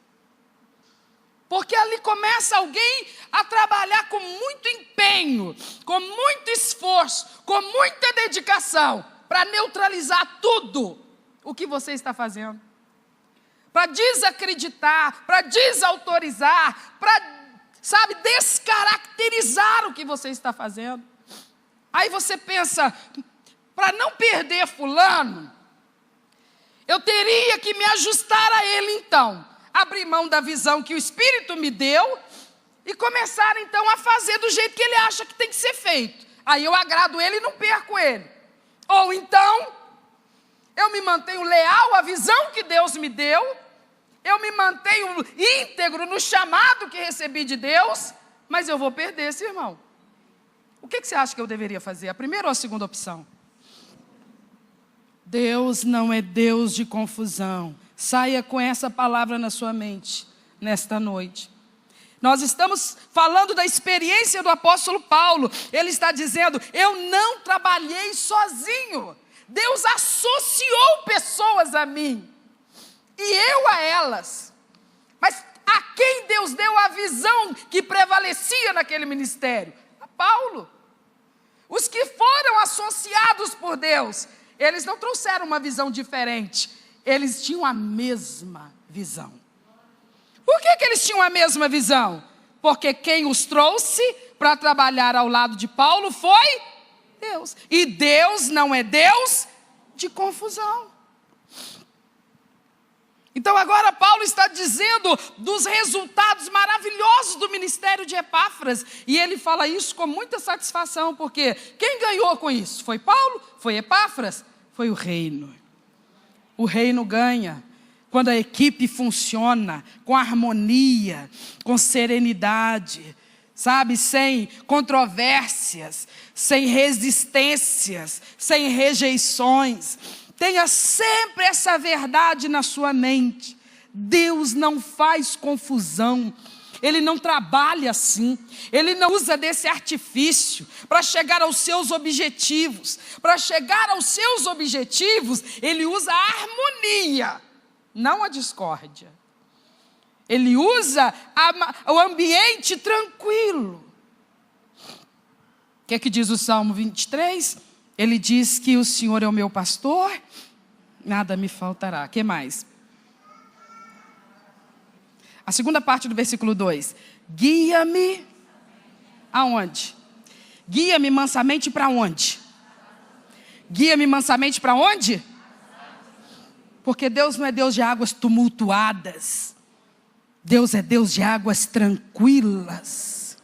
Speaker 1: Porque ali começa alguém a trabalhar com muito empenho, com muito esforço, com muita dedicação, para neutralizar tudo o que você está fazendo. Para desacreditar, para desautorizar, para, descaracterizar o que você está fazendo. Aí você pensa, para não perder fulano, eu teria que me ajustar a ele então. Abrir mão da visão que o Espírito me deu e começar então a fazer do jeito que ele acha que tem que ser feito. Aí eu agrado ele e não perco ele. Ou então, eu me mantenho leal à visão que Deus me deu, eu me mantenho íntegro no chamado que recebi de Deus, mas eu vou perder esse irmão. O que você acha que eu deveria fazer? A primeira ou a segunda opção? Deus não é Deus de confusão. Saia com essa palavra na sua mente, nesta noite. Nós estamos falando da experiência do apóstolo Paulo. Ele está dizendo, eu não trabalhei sozinho. Deus associou pessoas a mim, e eu a elas. Mas a quem Deus deu a visão que prevalecia naquele ministério? A Paulo. Os que foram associados por Deus, eles não trouxeram uma visão diferente, eles tinham a mesma visão. Por que eles tinham a mesma visão? Porque quem os trouxe para trabalhar ao lado de Paulo foi Deus. E Deus não é Deus de confusão. Então agora Paulo está dizendo dos resultados maravilhosos do ministério de Epáfras. E ele fala isso com muita satisfação, porque quem ganhou com isso? Foi Paulo? Foi Epáfras? Foi o reino. O reino ganha quando a equipe funciona com harmonia, com serenidade, sabe, sem controvérsias, sem resistências, sem rejeições. Tenha sempre essa verdade na sua mente. Deus não faz confusão. Ele não trabalha assim. Ele não usa desse artifício para chegar aos seus objetivos. Para chegar aos seus objetivos, ele usa a harmonia, não a discórdia. Ele usa o ambiente tranquilo. O que é que diz o Salmo 23? Ele diz que o Senhor é o meu pastor, nada me faltará. O que mais? A segunda parte do versículo 2. Guia-me aonde? Guia-me mansamente para onde? Guia-me mansamente para onde? Porque Deus não é Deus de águas tumultuadas. Deus é Deus de águas tranquilas.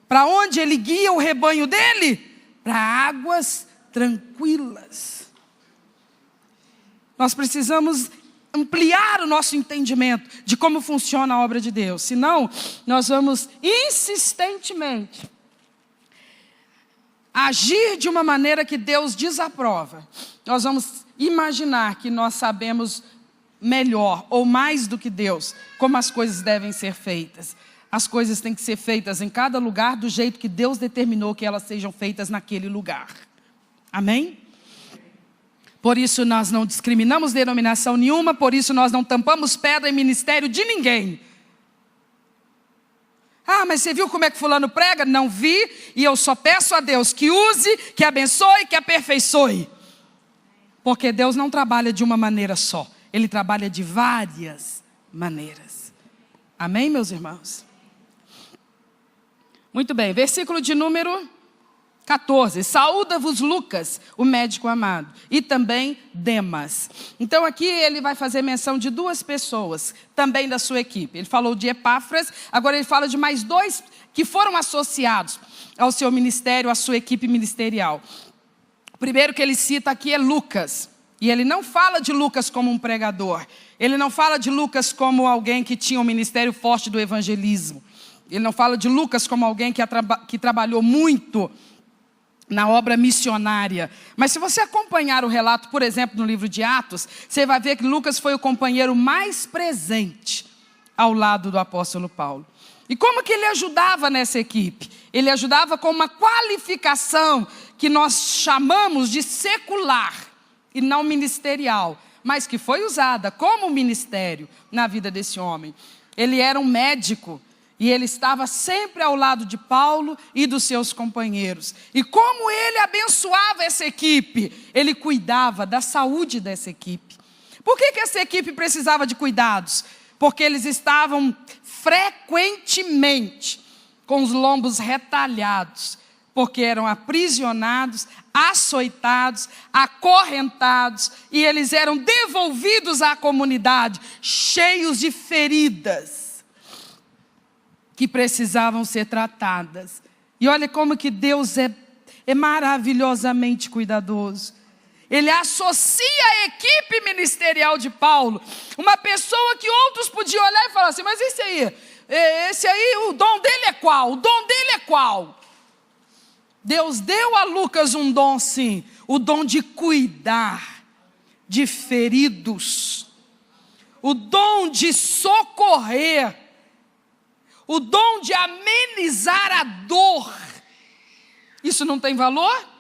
Speaker 1: Para onde Ele guia o rebanho dEle? Para águas tranquilas. Nós precisamos ampliar o nosso entendimento de como funciona a obra de Deus. Senão, nós vamos insistentemente agir de uma maneira que Deus desaprova. Nós vamos imaginar que nós sabemos melhor ou mais do que Deus como as coisas devem ser feitas. As coisas têm que ser feitas em cada lugar do jeito que Deus determinou que elas sejam feitas naquele lugar. Amém? Por isso nós não discriminamos denominação nenhuma, por isso nós não tampamos pedra em ministério de ninguém. Ah, mas você viu como é que fulano prega? Não vi, e eu só peço a Deus que use, que abençoe, que aperfeiçoe. Porque Deus não trabalha de uma maneira só, Ele trabalha de várias maneiras. Amém, meus irmãos? Muito bem, versículo de número 14. Saúda-vos Lucas, o médico amado, e também Demas. Então aqui ele vai fazer menção de duas pessoas, também da sua equipe. Ele falou de Epáfras, agora ele fala de mais dois que foram associados ao seu ministério, à sua equipe ministerial. O primeiro que ele cita aqui é Lucas. E ele não fala de Lucas como um pregador. Ele não fala de Lucas como alguém que tinha um ministério forte do evangelismo. Ele não fala de Lucas como alguém que trabalhou muito na obra missionária. Mas se você acompanhar o relato, por exemplo, no livro de Atos, você vai ver que Lucas foi o companheiro mais presente ao lado do apóstolo Paulo. E como que ele ajudava nessa equipe? Ele ajudava com uma qualificação que nós chamamos de secular e não ministerial, mas que foi usada como ministério na vida desse homem. Ele era um médico. E ele estava sempre ao lado de Paulo e dos seus companheiros. E como ele abençoava essa equipe, ele cuidava da saúde dessa equipe. Por que essa equipe precisava de cuidados? Porque eles estavam frequentemente com os lombos retalhados, porque eram aprisionados, açoitados, acorrentados, e eles eram devolvidos à comunidade, cheios de feridas que precisavam ser tratadas. E olha como que Deus é é maravilhosamente cuidadoso. Ele associa a equipe ministerial de Paulo, uma pessoa que outros podiam olhar e falar assim, mas esse aí, o dom dele é qual? O dom dele é qual? Deus deu a Lucas um dom sim, o dom de cuidar de feridos, o dom de socorrer, o dom de amenizar a dor. Isso não tem valor?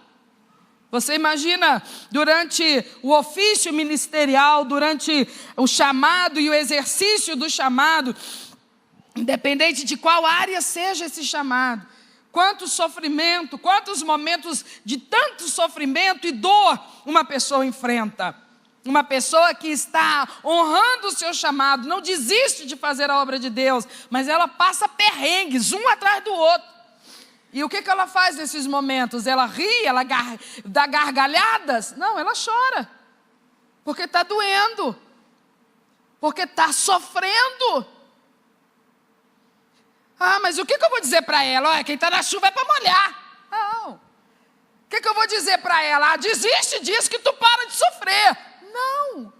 Speaker 1: Você imagina, durante o ofício ministerial, durante o chamado e o exercício do chamado, independente de qual área seja esse chamado, quanto sofrimento, quantos momentos de tanto sofrimento e dor uma pessoa enfrenta. Uma pessoa que está honrando o seu chamado, não desiste de fazer a obra de Deus, mas ela passa perrengues, um atrás do outro. E o que ela faz nesses momentos? Ela ri, ela dá gargalhadas? Não, ela chora. Porque está doendo. Porque está sofrendo. Ah, mas o que eu vou dizer para ela? Olha, quem está na chuva é para molhar. Não. O que eu vou dizer para ela? Ah, desiste disso que tu para de sofrer. Não.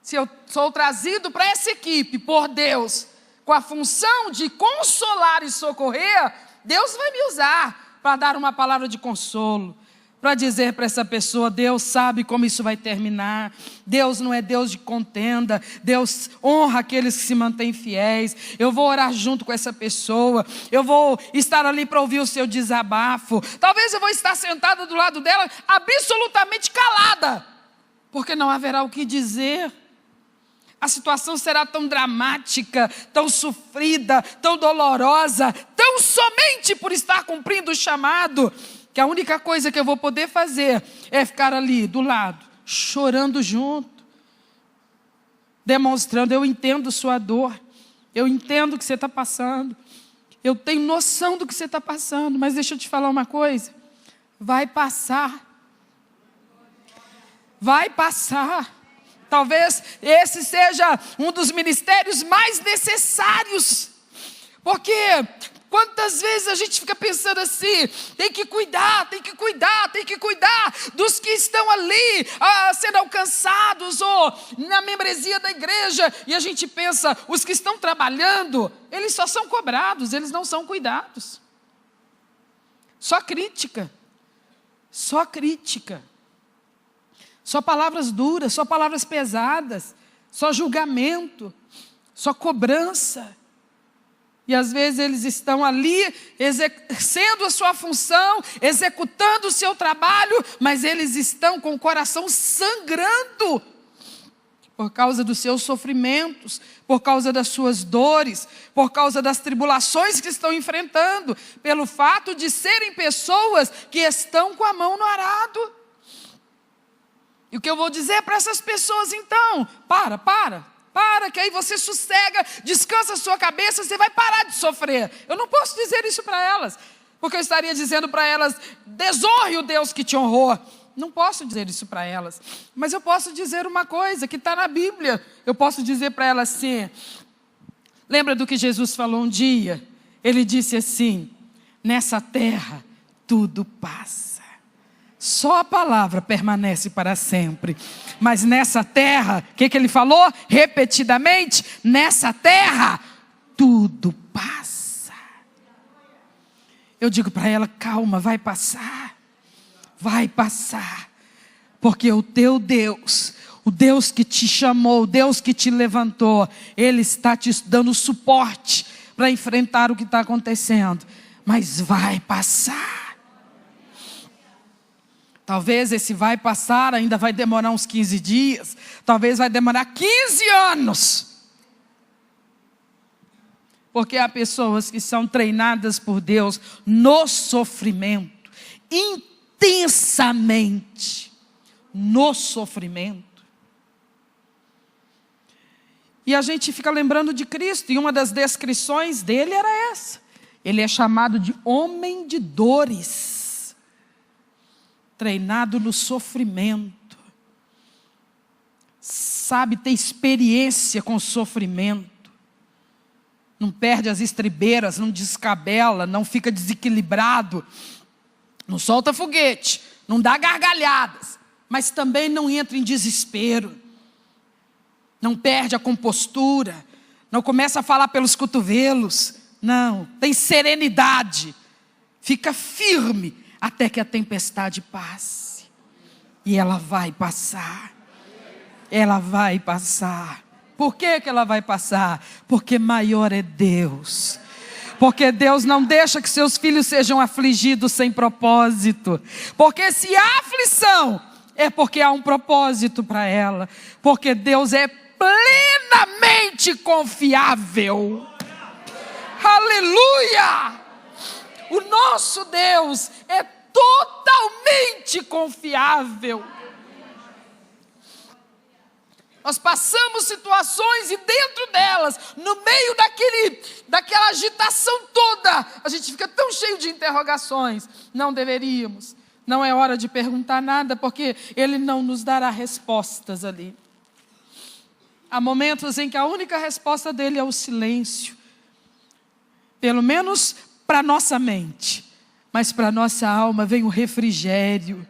Speaker 1: Se eu sou trazido para essa equipe por Deus, com a função de consolar e socorrer, Deus vai me usar para dar uma palavra de consolo, para dizer para essa pessoa, Deus sabe como isso vai terminar, Deus não é Deus de contenda, Deus honra aqueles que se mantêm fiéis, eu vou orar junto com essa pessoa, eu vou estar ali para ouvir o seu desabafo, talvez eu vou estar sentada do lado dela, absolutamente calada, porque não haverá o que dizer. A situação será tão dramática, tão sofrida, tão dolorosa, tão somente por estar cumprindo o chamado, que a única coisa que eu vou poder fazer é ficar ali do lado, chorando junto, demonstrando, eu entendo sua dor, eu entendo o que você está passando, eu tenho noção do que você está passando, mas deixa eu te falar uma coisa, vai passar. Vai passar. Talvez esse seja um dos ministérios mais necessários, porque quantas vezes a gente fica pensando assim, tem que cuidar dos que estão ali sendo alcançados, ou na membresia da igreja, e a gente pensa, os que estão trabalhando, eles só são cobrados, eles não são cuidados, só crítica, só palavras duras, só palavras pesadas, só julgamento, só cobrança. E às vezes eles estão ali exercendo a sua função, executando o seu trabalho, mas eles estão com o coração sangrando por causa dos seus sofrimentos, por causa das suas dores, por causa das tribulações que estão enfrentando, pelo fato de serem pessoas que estão com a mão no arado. E o que eu vou dizer para essas pessoas então? Para, que aí você sossega, descansa a sua cabeça, você vai parar de sofrer. Eu não posso dizer isso para elas, porque eu estaria dizendo para elas, desonre o Deus que te honrou. Não posso dizer isso para elas, mas eu posso dizer uma coisa que está na Bíblia. Eu posso dizer para elas assim, lembra do que Jesus falou um dia? Ele disse assim, nessa terra tudo passa. Só a palavra permanece para sempre. Mas nessa terra, o que ele falou? Repetidamente, nessa terra, tudo passa. Eu digo para ela, calma, vai passar. Vai passar. Porque o teu Deus, o Deus que te chamou, o Deus que te levantou, Ele está te dando suporte para enfrentar o que está acontecendo. Mas vai passar. Talvez esse vai passar, ainda vai demorar uns 15 dias. Talvez vai demorar 15 anos. Porque há pessoas que são treinadas por Deus no sofrimento. Intensamente. No sofrimento. E a gente fica lembrando de Cristo. E uma das descrições dele era essa. Ele é chamado de homem de dores. Treinado no sofrimento, sabe ter experiência com o sofrimento, não perde as estribeiras, não descabela, não fica desequilibrado, não solta foguete, não dá gargalhadas, mas também não entra em desespero, não perde a compostura, não começa a falar pelos cotovelos, não, tem serenidade, fica firme até que a tempestade passe, e ela vai passar, ela vai passar. Por que ela vai passar? Porque maior é Deus. Porque Deus não deixa que seus filhos sejam afligidos sem propósito. Porque se há aflição, é porque há um propósito para ela. Porque Deus é plenamente confiável. Aleluia! O nosso Deus é totalmente confiável. Nós passamos situações e dentro delas, no meio daquela agitação toda, a gente fica tão cheio de interrogações. Não deveríamos. Não é hora de perguntar nada, porque Ele não nos dará respostas ali. Há momentos em que a única resposta dele é o silêncio. Pelo menos para nossa mente. Mas para nossa alma vem o refrigério.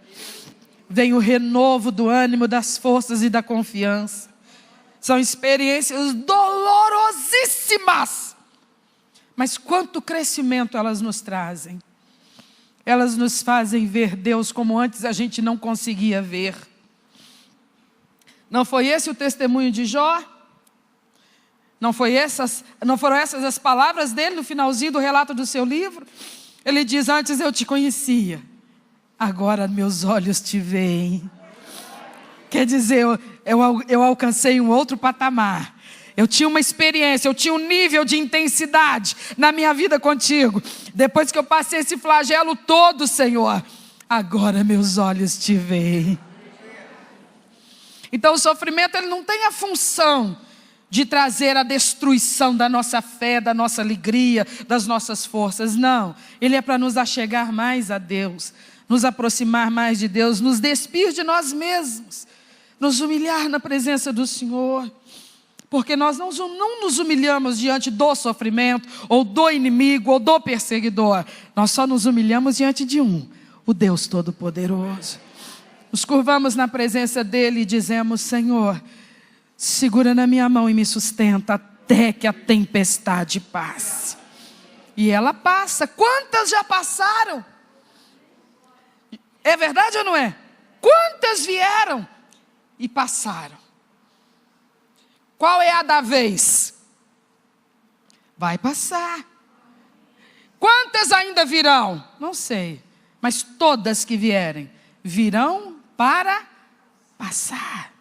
Speaker 1: Vem o renovo do ânimo, das forças e da confiança. São experiências dolorosíssimas. Mas quanto crescimento elas nos trazem. Elas nos fazem ver Deus como antes a gente não conseguia ver. Não foi esse o testemunho de Jó? Não foram essas as palavras dele no finalzinho do relato do seu livro? Ele diz, antes eu te conhecia. Agora meus olhos te veem. Quer dizer, eu alcancei um outro patamar. Eu tinha uma experiência, eu tinha um nível de intensidade na minha vida contigo. Depois que eu passei esse flagelo todo, Senhor, agora meus olhos te veem. Então o sofrimento ele não tem a função de trazer a destruição da nossa fé, da nossa alegria, das nossas forças. Não, ele é para nos achegar mais a Deus. Nos aproximar mais de Deus, nos despir de nós mesmos, nos humilhar na presença do Senhor, porque nós não nos humilhamos diante do sofrimento, ou do inimigo, ou do perseguidor, nós só nos humilhamos diante de o Deus Todo-Poderoso. Nos curvamos na presença dEle e dizemos, Senhor, segura na minha mão e me sustenta até que a tempestade passe. E ela passa. Quantas já passaram? É verdade ou não é? Quantas vieram e passaram? Qual é a da vez? Vai passar. Quantas ainda virão? Não sei. Mas todas que vierem, virão para passar.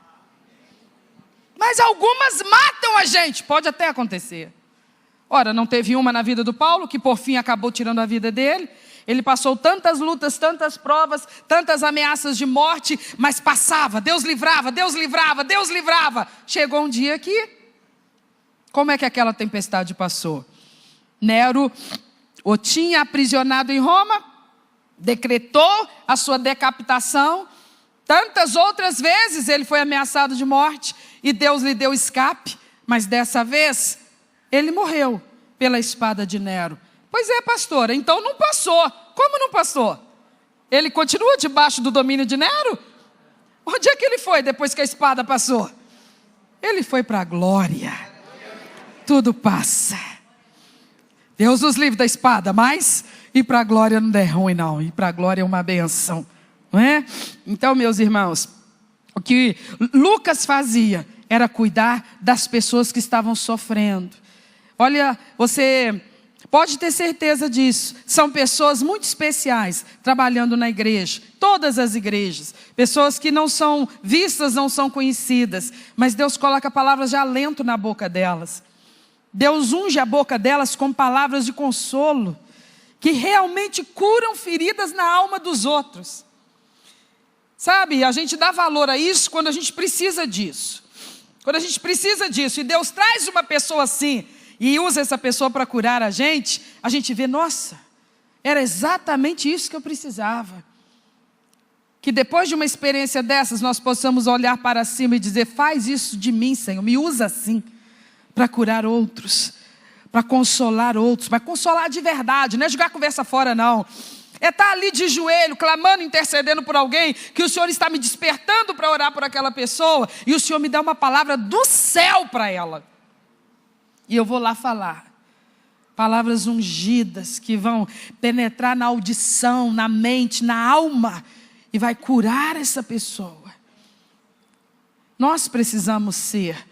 Speaker 1: Mas algumas matam a gente. Pode até acontecer. Ora, não teve uma na vida do Paulo, que por fim acabou tirando a vida dele. Ele passou tantas lutas, tantas provas, tantas ameaças de morte, mas passava, Deus livrava, Deus livrava, Deus livrava. Chegou um dia que, como é que aquela tempestade passou? Nero o tinha aprisionado em Roma, decretou a sua decapitação, tantas outras vezes ele foi ameaçado de morte, e Deus lhe deu escape, mas dessa vez, ele morreu pela espada de Nero. Pois é, pastora, então não passou. Como não passou? Ele continua debaixo do domínio de Nero? Onde é que ele foi depois que a espada passou? Ele foi para a glória. Tudo passa. Deus nos livre da espada, mas ir para a glória não é ruim não. Ir para a glória é uma benção, não é? Então, meus irmãos, o que Lucas fazia era cuidar das pessoas que estavam sofrendo. Olha, você pode ter certeza disso. São pessoas muito especiais trabalhando na igreja. Todas as igrejas. Pessoas que não são vistas, não são conhecidas. Mas Deus coloca palavras de alento na boca delas. Deus unge a boca delas com palavras de consolo. Que realmente curam feridas na alma dos outros. Sabe, a gente dá valor a isso quando a gente precisa disso. Quando a gente precisa disso. E Deus traz uma pessoa assim e usa essa pessoa para curar a gente vê, nossa, era exatamente isso que eu precisava. Que depois de uma experiência dessas, nós possamos olhar para cima e dizer, faz isso de mim, Senhor, me usa assim, para curar outros, para consolar outros, para consolar de verdade, não é jogar a conversa fora não. É estar ali de joelho, clamando, intercedendo por alguém, que o Senhor está me despertando para orar por aquela pessoa, e o Senhor me dá uma palavra do céu para ela. E eu vou lá falar. Palavras ungidas que vão penetrar na audição, na mente, na alma, e vai curar essa pessoa. Nós precisamos ser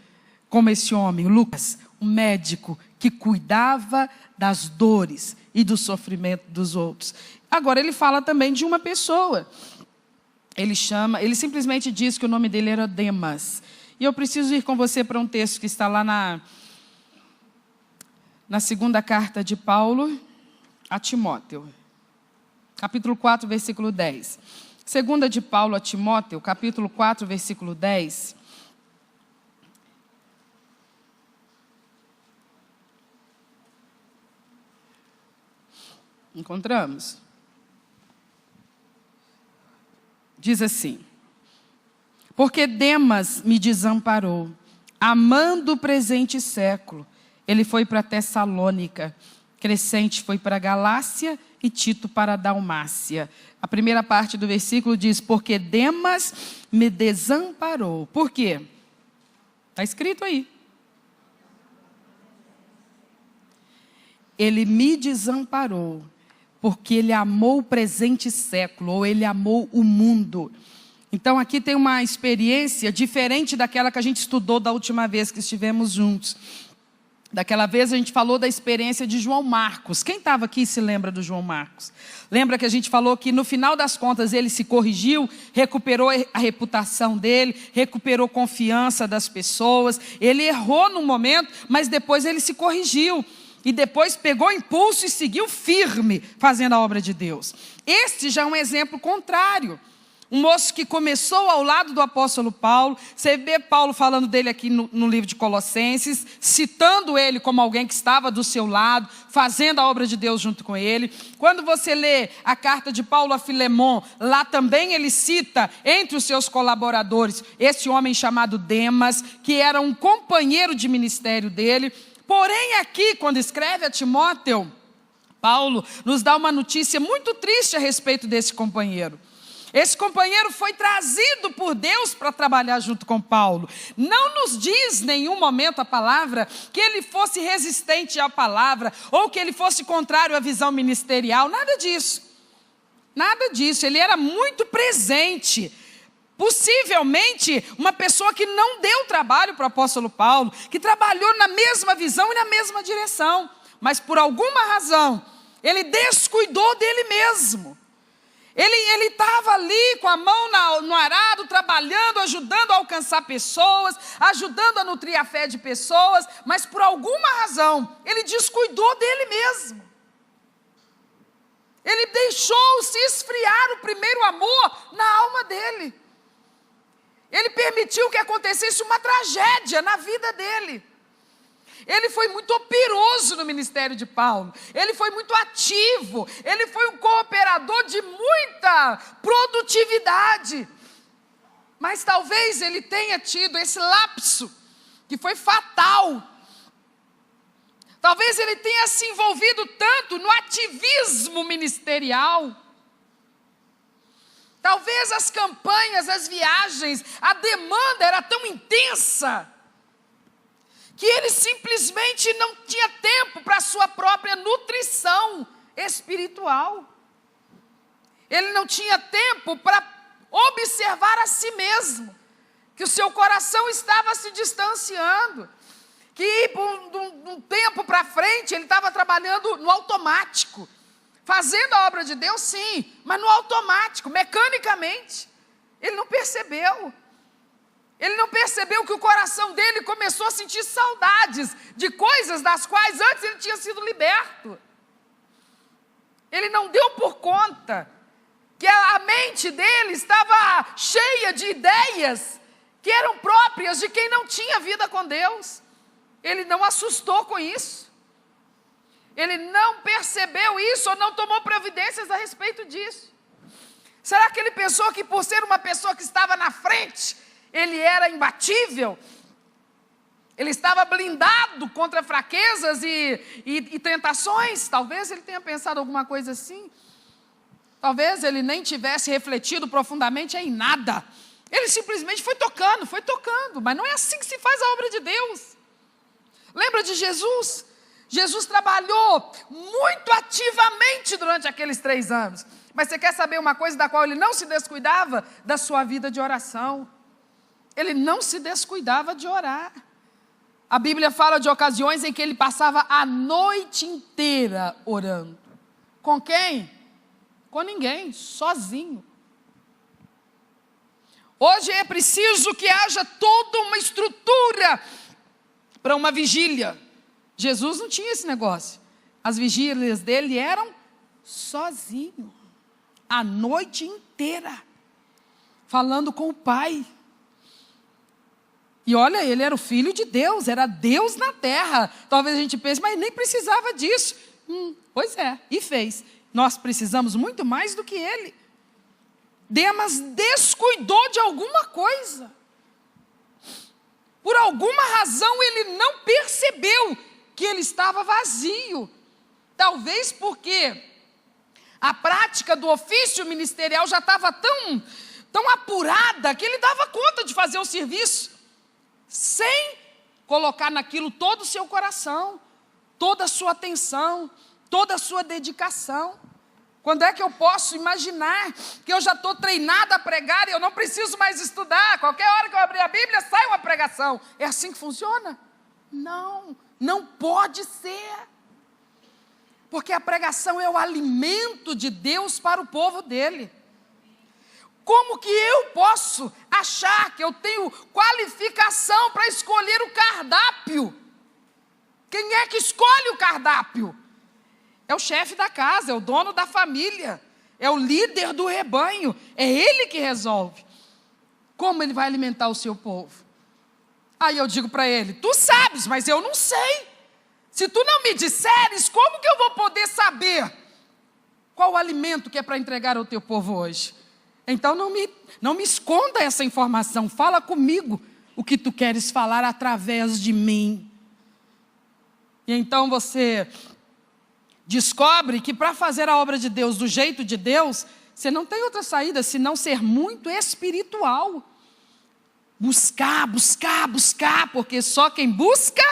Speaker 1: como esse homem, Lucas, um médico que cuidava das dores e do sofrimento dos outros. Agora ele fala também de uma pessoa. Ele simplesmente diz que o nome dele era Demas. E eu preciso ir com você para um texto que está lá na segunda carta de Paulo a Timóteo. Capítulo 4, versículo 10. Segunda de Paulo a Timóteo, capítulo 4, versículo 10. Encontramos? Diz assim: porque Demas me desamparou, amando o presente século. Ele foi para Tessalônica, Crescente foi para a Galácia e Tito para a Dalmácia. A primeira parte do versículo diz: porque Demas me desamparou. Por quê? Está escrito aí. Ele me desamparou, porque ele amou o presente século, ou ele amou o mundo. Então aqui tem uma experiência diferente daquela que a gente estudou da última vez que estivemos juntos. Daquela vez a gente falou da experiência de João Marcos. Quem estava aqui se lembra do João Marcos? Lembra que a gente falou que no final das contas ele se corrigiu, recuperou a reputação dele, recuperou confiança das pessoas. Ele errou no momento, mas depois ele se corrigiu. E depois pegou impulso e seguiu firme, fazendo a obra de Deus. Este já é um exemplo contrário. Um moço que começou ao lado do apóstolo Paulo. Você vê Paulo falando dele aqui no livro de Colossenses, citando ele como alguém que estava do seu lado, fazendo a obra de Deus junto com ele. Quando você lê a carta de Paulo a Filemon, lá também ele cita, entre os seus colaboradores, esse homem chamado Demas, que era um companheiro de ministério dele. Porém aqui, quando escreve a Timóteo, Paulo nos dá uma notícia muito triste a respeito desse companheiro. Esse companheiro foi trazido por Deus para trabalhar junto com Paulo. Não nos diz em nenhum momento a palavra que ele fosse resistente à palavra, ou que ele fosse contrário à visão ministerial, nada disso. Nada disso, ele era muito presente. Possivelmente uma pessoa que não deu trabalho para o apóstolo Paulo, que trabalhou na mesma visão e na mesma direção, mas por alguma razão, ele descuidou dele mesmo. Ele estava ali com a mão no arado, trabalhando, ajudando a alcançar pessoas, ajudando a nutrir a fé de pessoas, mas por alguma razão, ele descuidou dele mesmo. Ele deixou se esfriar o primeiro amor na alma dele. Ele permitiu que acontecesse uma tragédia na vida dele. Ele foi muito operoso no ministério de Paulo. Ele foi muito ativo. Ele foi um cooperador de muita produtividade. Mas talvez ele tenha tido esse lapso, que foi fatal. Talvez ele tenha se envolvido tanto no ativismo ministerial. Talvez as campanhas, as viagens, a demanda era tão intensa, que ele simplesmente não tinha tempo para a sua própria nutrição espiritual. Ele não tinha tempo para observar a si mesmo, que o seu coração estava se distanciando, que por um tempo para frente ele estava trabalhando no automático, fazendo a obra de Deus sim, mas no automático, mecanicamente. Ele não percebeu. Ele não percebeu que o coração dele começou a sentir saudades de coisas das quais antes ele tinha sido liberto. Ele não deu por conta que a mente dele estava cheia de ideias que eram próprias de quem não tinha vida com Deus. Ele não assustou com isso. Ele não percebeu isso ou não tomou providências a respeito disso. Será que ele pensou que por ser uma pessoa que estava na frente, ele era imbatível? Ele estava blindado contra fraquezas e tentações? Talvez ele tenha pensado alguma coisa assim. Talvez ele nem tivesse refletido profundamente em nada. Ele simplesmente foi tocando, mas não é assim que se faz a obra de Deus. Lembra de Jesus? Jesus trabalhou muito ativamente durante aqueles 3 anos. Mas você quer saber uma coisa da qual ele não se descuidava? Da sua vida de oração. Ele não se descuidava de orar. A Bíblia fala de ocasiões em que ele passava a noite inteira orando. Com quem? Com ninguém, sozinho. Hoje é preciso que haja toda uma estrutura para uma vigília. Jesus não tinha esse negócio. As vigílias dele eram sozinho, a noite inteira, falando com o Pai. E olha, ele era o Filho de Deus, era Deus na terra. Talvez a gente pense, mas nem precisava disso. Pois é, e fez. Nós precisamos muito mais do que ele. Demas descuidou de alguma coisa. Por alguma razão ele não percebeu que ele estava vazio. Talvez porque a prática do ofício ministerial já estava tão apurada que ele dava conta de fazer o serviço, sem colocar naquilo todo o seu coração, toda a sua atenção, toda a sua dedicação. Quando é que eu posso imaginar que eu já estou treinada a pregar e eu não preciso mais estudar? Qualquer hora que eu abrir a Bíblia, sai uma pregação. É assim que funciona? Não, não pode ser. Porque a pregação é o alimento de Deus para o povo dele. Como que eu posso achar que eu tenho qualificação para escolher o cardápio? Quem é que escolhe o cardápio? É o chefe da casa, é o dono da família, é o líder do rebanho, é ele que resolve. Como ele vai alimentar o seu povo? Aí eu digo para ele, tu sabes, mas eu não sei. Se tu não me disseres, como que eu vou poder saber qual o alimento que é para entregar ao teu povo hoje? Então não me esconda essa informação, fala comigo o que tu queres falar através de mim. E então você descobre que para fazer a obra de Deus do jeito de Deus, você não tem outra saída senão ser muito espiritual. Buscar, buscar, buscar, porque só quem busca,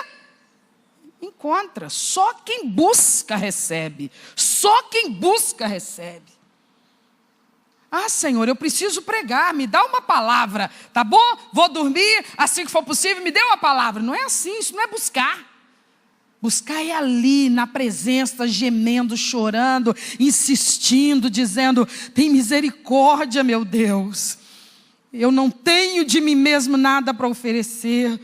Speaker 1: encontra. Só quem busca, recebe. Só quem busca, recebe. Ah, Senhor, eu preciso pregar, me dá uma palavra, tá bom? Vou dormir, assim que for possível, me dê uma palavra. Não é assim, isso não é buscar. Buscar é ali, na presença, gemendo, chorando, insistindo, dizendo, tem misericórdia, meu Deus. Eu não tenho de mim mesmo nada para oferecer.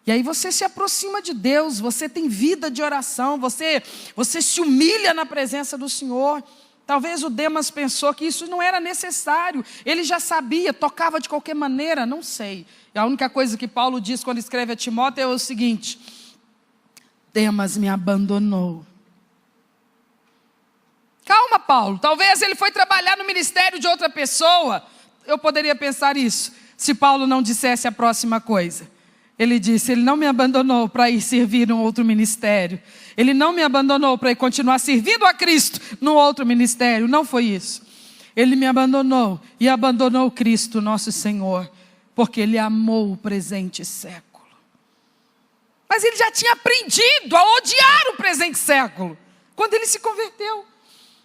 Speaker 1: E aí você se aproxima de Deus, você tem vida de oração, você se humilha na presença do Senhor. Talvez o Demas pensou que isso não era necessário. Ele já sabia, tocava de qualquer maneira, não sei. E a única coisa que Paulo diz quando escreve a Timóteo é o seguinte: Demas me abandonou. Calma, Paulo, talvez ele foi trabalhar no ministério de outra pessoa. Eu poderia pensar isso, se Paulo não dissesse a próxima coisa. Ele disse, ele não me abandonou para ir servir num outro ministério. Ele não me abandonou para ir continuar servindo a Cristo num outro ministério. Não foi isso. Ele me abandonou e abandonou Cristo, nosso Senhor, porque Ele amou o presente século. Mas ele já tinha aprendido a odiar o presente século, quando ele se converteu.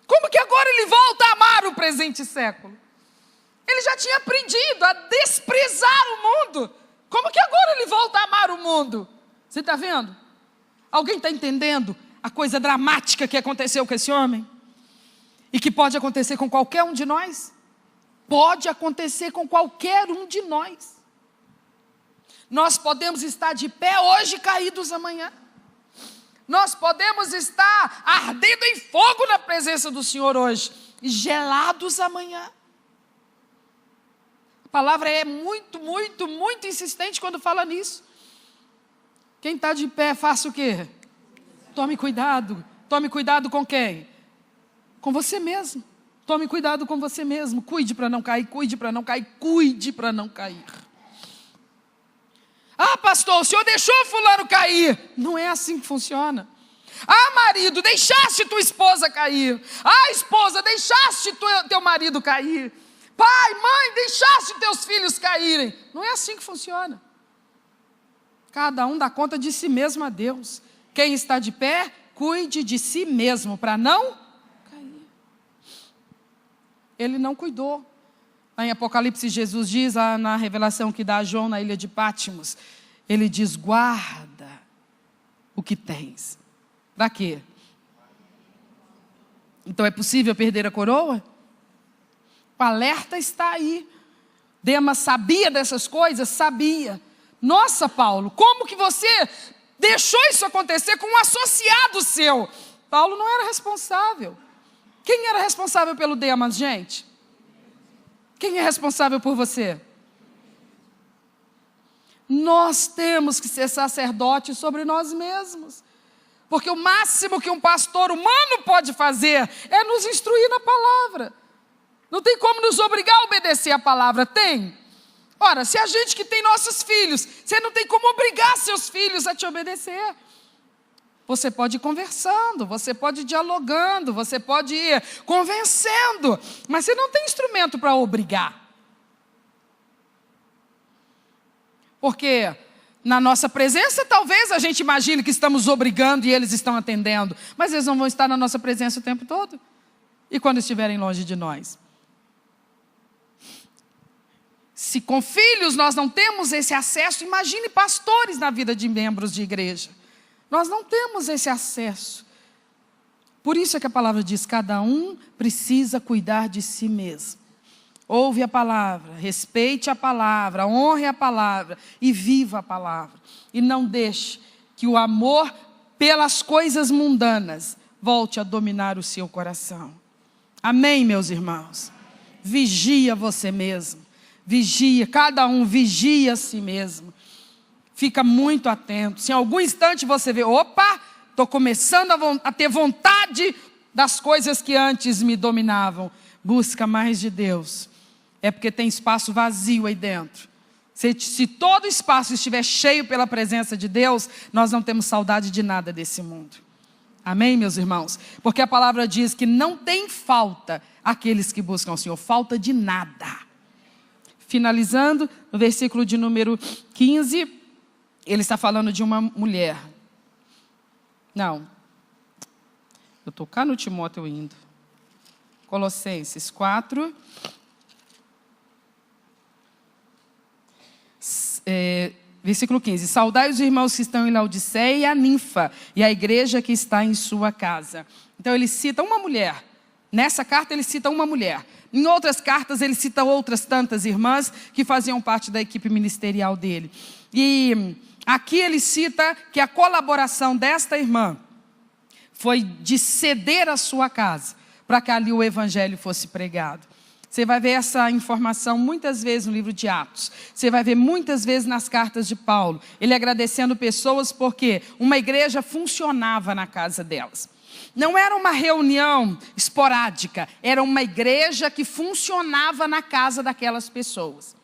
Speaker 1: Como que agora ele volta a amar o presente século? Ele já tinha aprendido a desprezar o mundo. Como que agora ele volta a amar o mundo? Você está vendo? Alguém está entendendo a coisa dramática que aconteceu com esse homem? E que pode acontecer com qualquer um de nós? Pode acontecer com qualquer um de nós. Nós podemos estar de pé hoje e caídos amanhã. Nós podemos estar ardendo em fogo na presença do Senhor hoje e gelados amanhã. A palavra é muito, muito, muito insistente quando fala nisso. Quem está de pé, faça o quê? Tome cuidado. Tome cuidado com quem? Com você mesmo. Tome cuidado com você mesmo. Cuide para não cair, cuide para não cair, cuide para não cair. Ah, pastor, o senhor deixou fulano cair. Não é assim que funciona. Ah, marido, deixaste tua esposa cair. Ah, esposa, deixaste teu marido cair. Pai, mãe, deixaste teus filhos caírem. Não é assim que funciona. Cada um dá conta de si mesmo a Deus. Quem está de pé, cuide de si mesmo, para não cair. Ele não cuidou. Lá em Apocalipse, Jesus diz, na revelação que dá a João na ilha de Pátimos, ele diz, guarda o que tens. Para quê? Então é possível perder a coroa? O alerta está aí. Demas sabia dessas coisas? Sabia. Nossa, Paulo, como que você deixou isso acontecer com um associado seu? Paulo não era responsável. Quem era responsável pelo Demas, gente? Quem é responsável por você? Nós temos que ser sacerdotes sobre nós mesmos. Porque o máximo que um pastor humano pode fazer é nos instruir na palavra. Não tem como nos obrigar a obedecer a palavra, tem? Ora, se a gente que tem nossos filhos, você não tem como obrigar seus filhos a te obedecer. Você pode ir conversando, você pode ir dialogando, você pode ir convencendo, mas você não tem instrumento para obrigar. Porque na nossa presença, talvez a gente imagine que estamos obrigando e eles estão atendendo, mas eles não vão estar na nossa presença o tempo todo. E quando estiverem longe de nós? Se com filhos nós não temos esse acesso, imagine pastores na vida de membros de igreja. Nós não temos esse acesso. Por isso é que a palavra diz, cada um precisa cuidar de si mesmo. Ouve a palavra, respeite a palavra, honre a palavra e viva a palavra. E não deixe que o amor pelas coisas mundanas volte a dominar o seu coração. Amém, meus irmãos? Vigia você mesmo. Vigia, cada um vigia a si mesmo. Fica muito atento. Se em algum instante você vê, opa, estou começando a ter vontade das coisas que antes me dominavam. Busca mais de Deus. É porque tem espaço vazio aí dentro. Se todo o espaço estiver cheio pela presença de Deus, nós não temos saudade de nada desse mundo. Amém, meus irmãos? Porque a palavra diz que não tem falta aqueles que buscam o Senhor. Falta de nada. Finalizando, no versículo de número 15, ele está falando de uma mulher. Não. Eu estou cá no Timóteo indo. Colossenses 4. Versículo 15. Saudai os irmãos que estão em Laodiceia e a ninfa, e a igreja que está em sua casa. Então ele cita uma mulher. Nessa carta ele cita uma mulher. Em outras cartas ele cita outras tantas irmãs que faziam parte da equipe ministerial dele. E aqui ele cita que a colaboração desta irmã foi de ceder a sua casa para que ali o evangelho fosse pregado. Você vai ver essa informação muitas vezes no livro de Atos. Você vai ver muitas vezes nas cartas de Paulo. Ele agradecendo pessoas porque uma igreja funcionava na casa delas. Não era uma reunião esporádica, era uma igreja que funcionava na casa daquelas pessoas.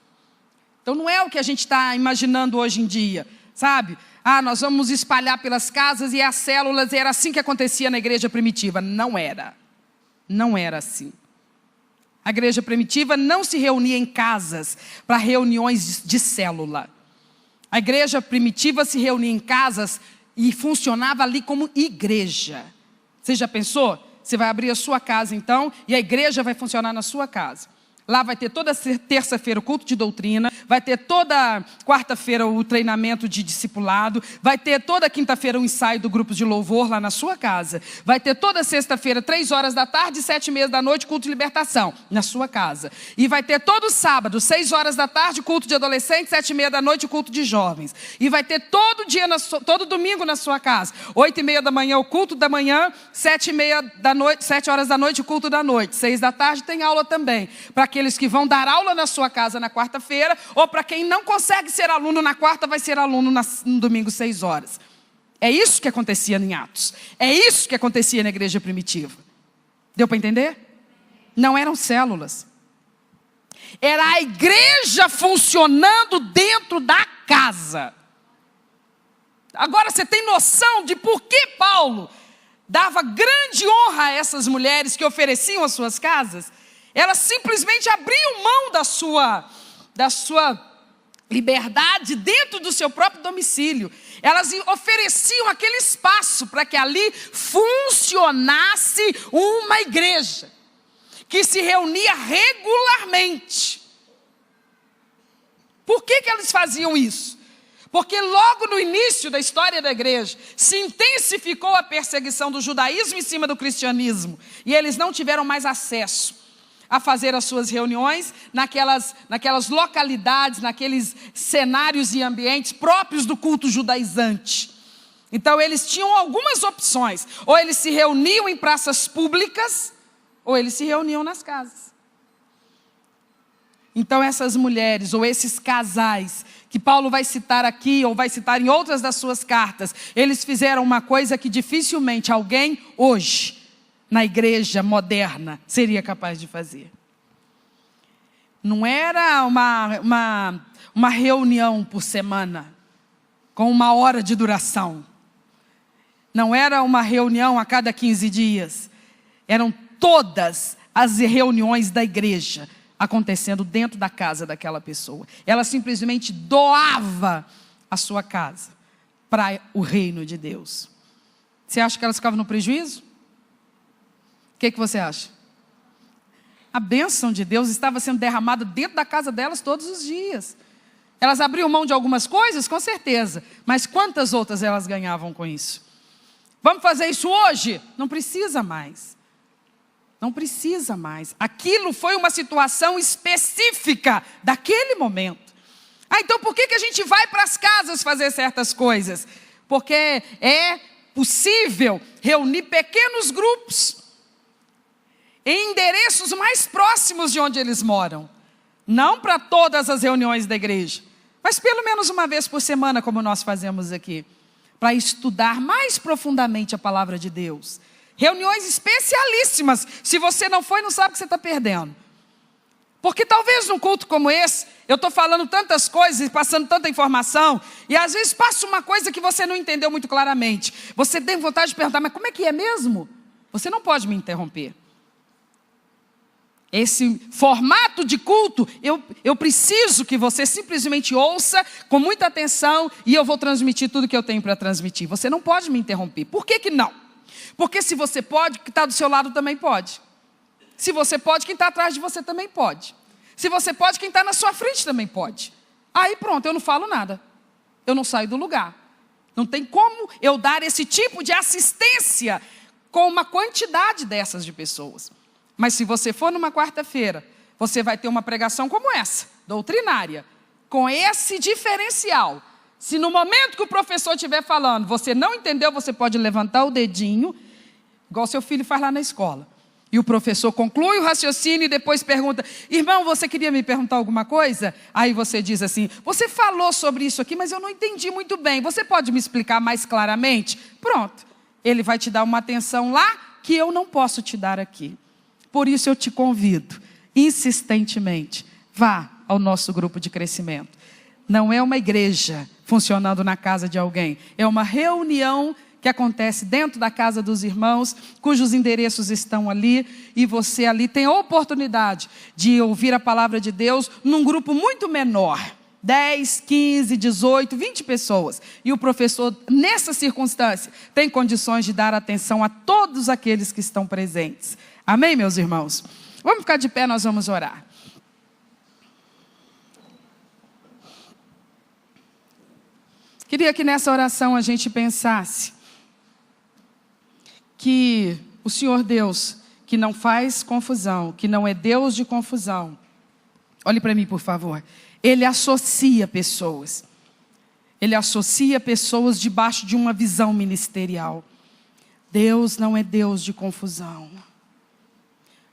Speaker 1: Então não é o que a gente está imaginando hoje em dia, sabe? Ah, nós vamos espalhar pelas casas e as células, era assim que acontecia na igreja primitiva. Não era. Não era assim. A igreja primitiva não se reunia em casas para reuniões de célula. A igreja primitiva se reunia em casas e funcionava ali como igreja. Você já pensou? Você vai abrir a sua casa então e a igreja vai funcionar na sua casa. Lá vai ter toda terça-feira o culto de doutrina, vai ter toda quarta-feira o treinamento de discipulado, vai ter toda quinta-feira o ensaio do grupo de louvor lá na sua casa, vai ter toda sexta-feira, 3 da tarde e 7:30 culto de libertação, na sua casa. E vai ter todo sábado, 6 da tarde, culto de adolescentes, 7:30 culto de jovens. E vai ter todo dia, todo domingo na sua casa, 8:30 o culto da manhã, 7 o culto da noite, 6 da tarde tem aula também, para aqueles que vão dar aula na sua casa na quarta-feira, ou para quem não consegue ser aluno na quarta, vai ser aluno no domingo 6 horas. É isso que acontecia em Atos. É isso que acontecia na igreja primitiva. Deu para entender? Não eram células. Era a igreja funcionando dentro da casa. Agora você tem noção de por que Paulo dava grande honra a essas mulheres que ofereciam as suas casas, elas simplesmente abriam mão da sua liberdade dentro do seu próprio domicílio. Elas ofereciam aquele espaço para que ali funcionasse uma igreja que se reunia regularmente. Por que elas faziam isso? Porque logo no início da história da igreja, se intensificou a perseguição do judaísmo em cima do cristianismo, e eles não tiveram mais acesso a fazer as suas reuniões naquelas localidades, naqueles cenários e ambientes próprios do culto judaizante. Então eles tinham algumas opções: ou eles se reuniam em praças públicas, ou eles se reuniam nas casas. Então essas mulheres, ou esses casais, que Paulo vai citar aqui, ou vai citar em outras das suas cartas, eles fizeram uma coisa que dificilmente alguém hoje, na igreja moderna, seria capaz de fazer. Não era uma reunião por semana, com 1 hora de duração. Não era uma reunião a cada 15 dias. Eram todas as reuniões da igreja acontecendo dentro da casa daquela pessoa. Ela simplesmente doava a sua casa para o reino de Deus. Você acha que elas ficavam no prejuízo? O que você acha? A bênção de Deus estava sendo derramada dentro da casa delas todos os dias. Elas abriam mão de algumas coisas, com certeza, mas quantas outras elas ganhavam com isso? Vamos fazer isso hoje? Não precisa mais. Não precisa mais. Aquilo foi uma situação específica daquele momento. Então por que a gente vai para as casas fazer certas coisas? Porque é possível reunir pequenos grupos em endereços mais próximos de onde eles moram. Não para todas as reuniões da igreja, mas pelo menos uma vez por semana, como nós fazemos aqui, para estudar mais profundamente a palavra de Deus. Reuniões especialíssimas. Se você não foi, não sabe o que você está perdendo. Porque talvez num culto como esse, eu estou falando tantas coisas e passando tanta informação, e às vezes passa uma coisa que você não entendeu muito claramente. Você tem vontade de perguntar, mas como é que é mesmo? Você não pode me interromper. Esse formato de culto, eu preciso que você simplesmente ouça com muita atenção, e eu vou transmitir tudo que eu tenho para transmitir. Você não pode me interromper. Por que não? Porque se você pode, quem está do seu lado também pode. Se você pode, quem está atrás de você também pode. Se você pode, quem está na sua frente também pode. Aí pronto, eu não falo nada. Eu não saio do lugar. Não tem como eu dar esse tipo de assistência com uma quantidade dessas de pessoas. Mas se você for numa quarta-feira, você vai ter uma pregação como essa, doutrinária, com esse diferencial. Se no momento que o professor estiver falando, você não entendeu, você pode levantar o dedinho, igual seu filho faz lá na escola. E o professor conclui o raciocínio e depois pergunta, irmão, você queria me perguntar alguma coisa? Aí você diz assim, você falou sobre isso aqui, mas eu não entendi muito bem. Você pode me explicar mais claramente? Pronto. Ele vai te dar uma atenção lá que eu não posso te dar aqui. Por isso eu te convido, insistentemente, vá ao nosso grupo de crescimento. Não é uma igreja funcionando na casa de alguém. É uma reunião que acontece dentro da casa dos irmãos, cujos endereços estão ali, e você ali tem a oportunidade de ouvir a palavra de Deus num grupo muito menor. 10, 15, 18, 20 pessoas. E o professor, nessa circunstância, tem condições de dar atenção a todos aqueles que estão presentes. Amém, meus irmãos? Vamos ficar de pé, nós vamos orar. Queria que nessa oração a gente pensasse que o Senhor Deus, que não faz confusão, que não é Deus de confusão, olhe para mim, por favor, Ele associa pessoas. Ele associa pessoas debaixo de uma visão ministerial. Deus não é Deus de confusão.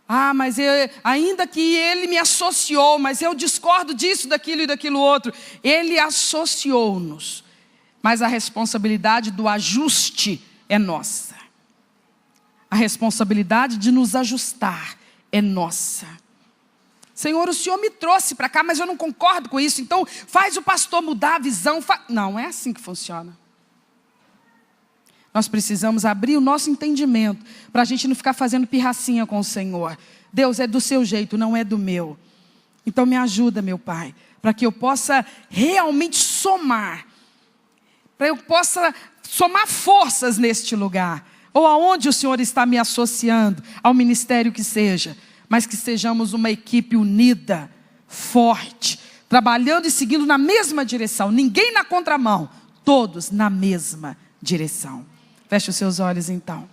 Speaker 1: Ah, mas ainda que Ele me associou, mas eu discordo disso, daquilo e daquilo outro. Ele associou-nos. Mas a responsabilidade do ajuste é nossa. A responsabilidade de nos ajustar é nossa. Senhor, o Senhor me trouxe para cá, mas eu não concordo com isso, então faz o pastor mudar a visão. Não é assim que funciona. Nós precisamos abrir o nosso entendimento para a gente não ficar fazendo pirracinha com o Senhor. Deus, é do seu jeito, não é do meu. Então me ajuda, meu Pai, para que eu possa realmente somar. Para eu possa somar forças neste lugar. Ou aonde o Senhor está me associando, ao ministério que seja. Mas que sejamos uma equipe unida, forte, trabalhando e seguindo na mesma direção. Ninguém na contramão, todos na mesma direção. Feche os seus olhos então.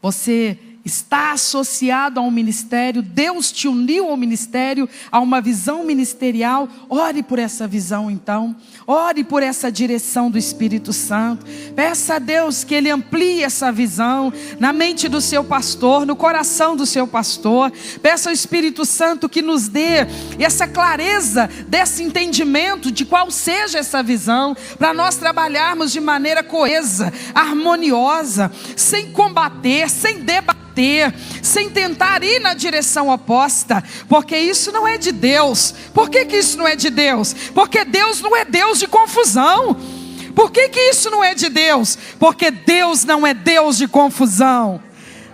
Speaker 1: Você está associado a um ministério, Deus te uniu ao ministério, a uma visão ministerial. Ore por essa visão então, ore por essa direção do Espírito Santo. Peça a Deus que Ele amplie essa visão na mente do seu pastor, no coração do seu pastor. Peça ao Espírito Santo que nos dê essa clareza desse entendimento de qual seja essa visão, para nós trabalharmos de maneira coesa, harmoniosa, sem combater, sem debater, sem tentar ir na direção oposta, porque isso não é de Deus. Por que isso não é de Deus? Porque Deus não é Deus de confusão. Por que isso não é de Deus? Porque Deus não é Deus de confusão.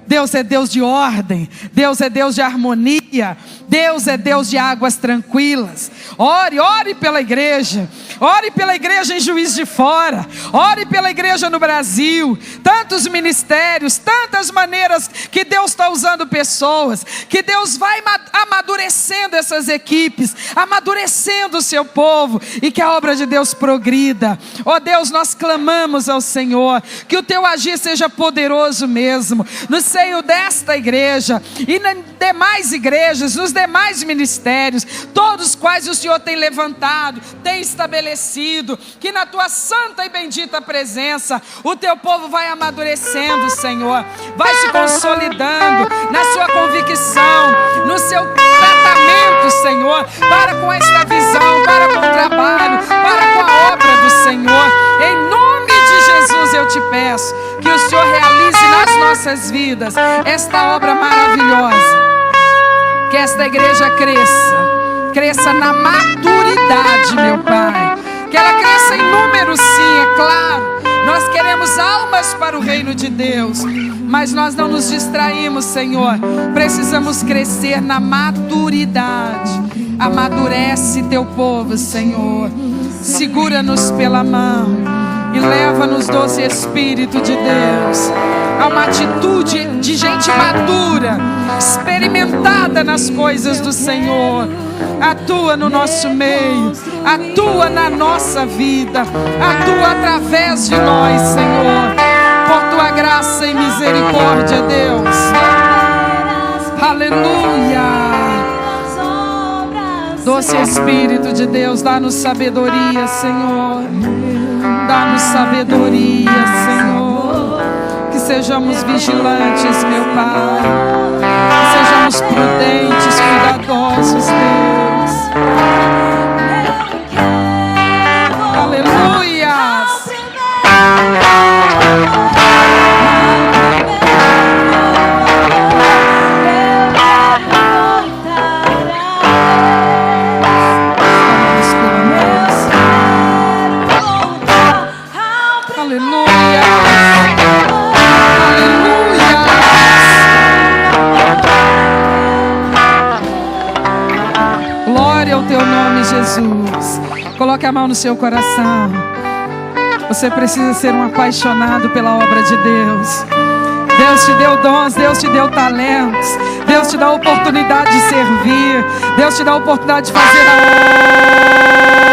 Speaker 1: Deus é Deus de ordem, Deus é Deus de harmonia, Deus é Deus de águas tranquilas. Ore pela igreja. Ore pela igreja em Juiz de Fora. Ore pela igreja no Brasil. Tantos ministérios, tantas maneiras que Deus está usando pessoas. Que Deus vai amadurecendo essas equipes, amadurecendo o seu povo, e que a obra de Deus progrida. Ó Deus, nós clamamos ao Senhor, que o teu agir seja poderoso mesmo, no seio desta igreja e nas demais igrejas, nos demais ministérios, todos os quais o Senhor tem levantado, tem estabelecido, que na tua santa e bendita presença o teu povo vai amadurecendo, Senhor, vai se consolidando na sua convicção, no seu tratamento, Senhor, para com esta visão, para com o trabalho, para com a obra do Senhor. Em nome de Jesus eu te peço que o Senhor realize nas nossas vidas esta obra maravilhosa. Que esta igreja cresça na maturidade, meu Pai. Que ela cresça em número, sim, é claro. Nós queremos almas para o reino de Deus, mas nós não nos distraímos, Senhor. Precisamos crescer na maturidade. Amadurece teu povo, Senhor. Segura-nos pela mão e leva-nos, doce Espírito de Deus, a uma atitude de gente madura, experimentada nas coisas do Senhor. Atua no nosso meio, atua na nossa vida, atua através de nós, Senhor, por tua graça e misericórdia, Deus. Aleluia. Doce Espírito de Deus, dá-nos sabedoria, Senhor. Dá-nos sabedoria, Senhor. Que sejamos vigilantes, meu Pai. Que sejamos prudentes, cuidadosos, Deus. Aleluia. Jesus, coloque a mão no seu coração. Você precisa ser um apaixonado pela obra de Deus. Deus te deu dons, Deus te deu talentos, Deus te dá a oportunidade de servir, Deus te dá a oportunidade de fazer a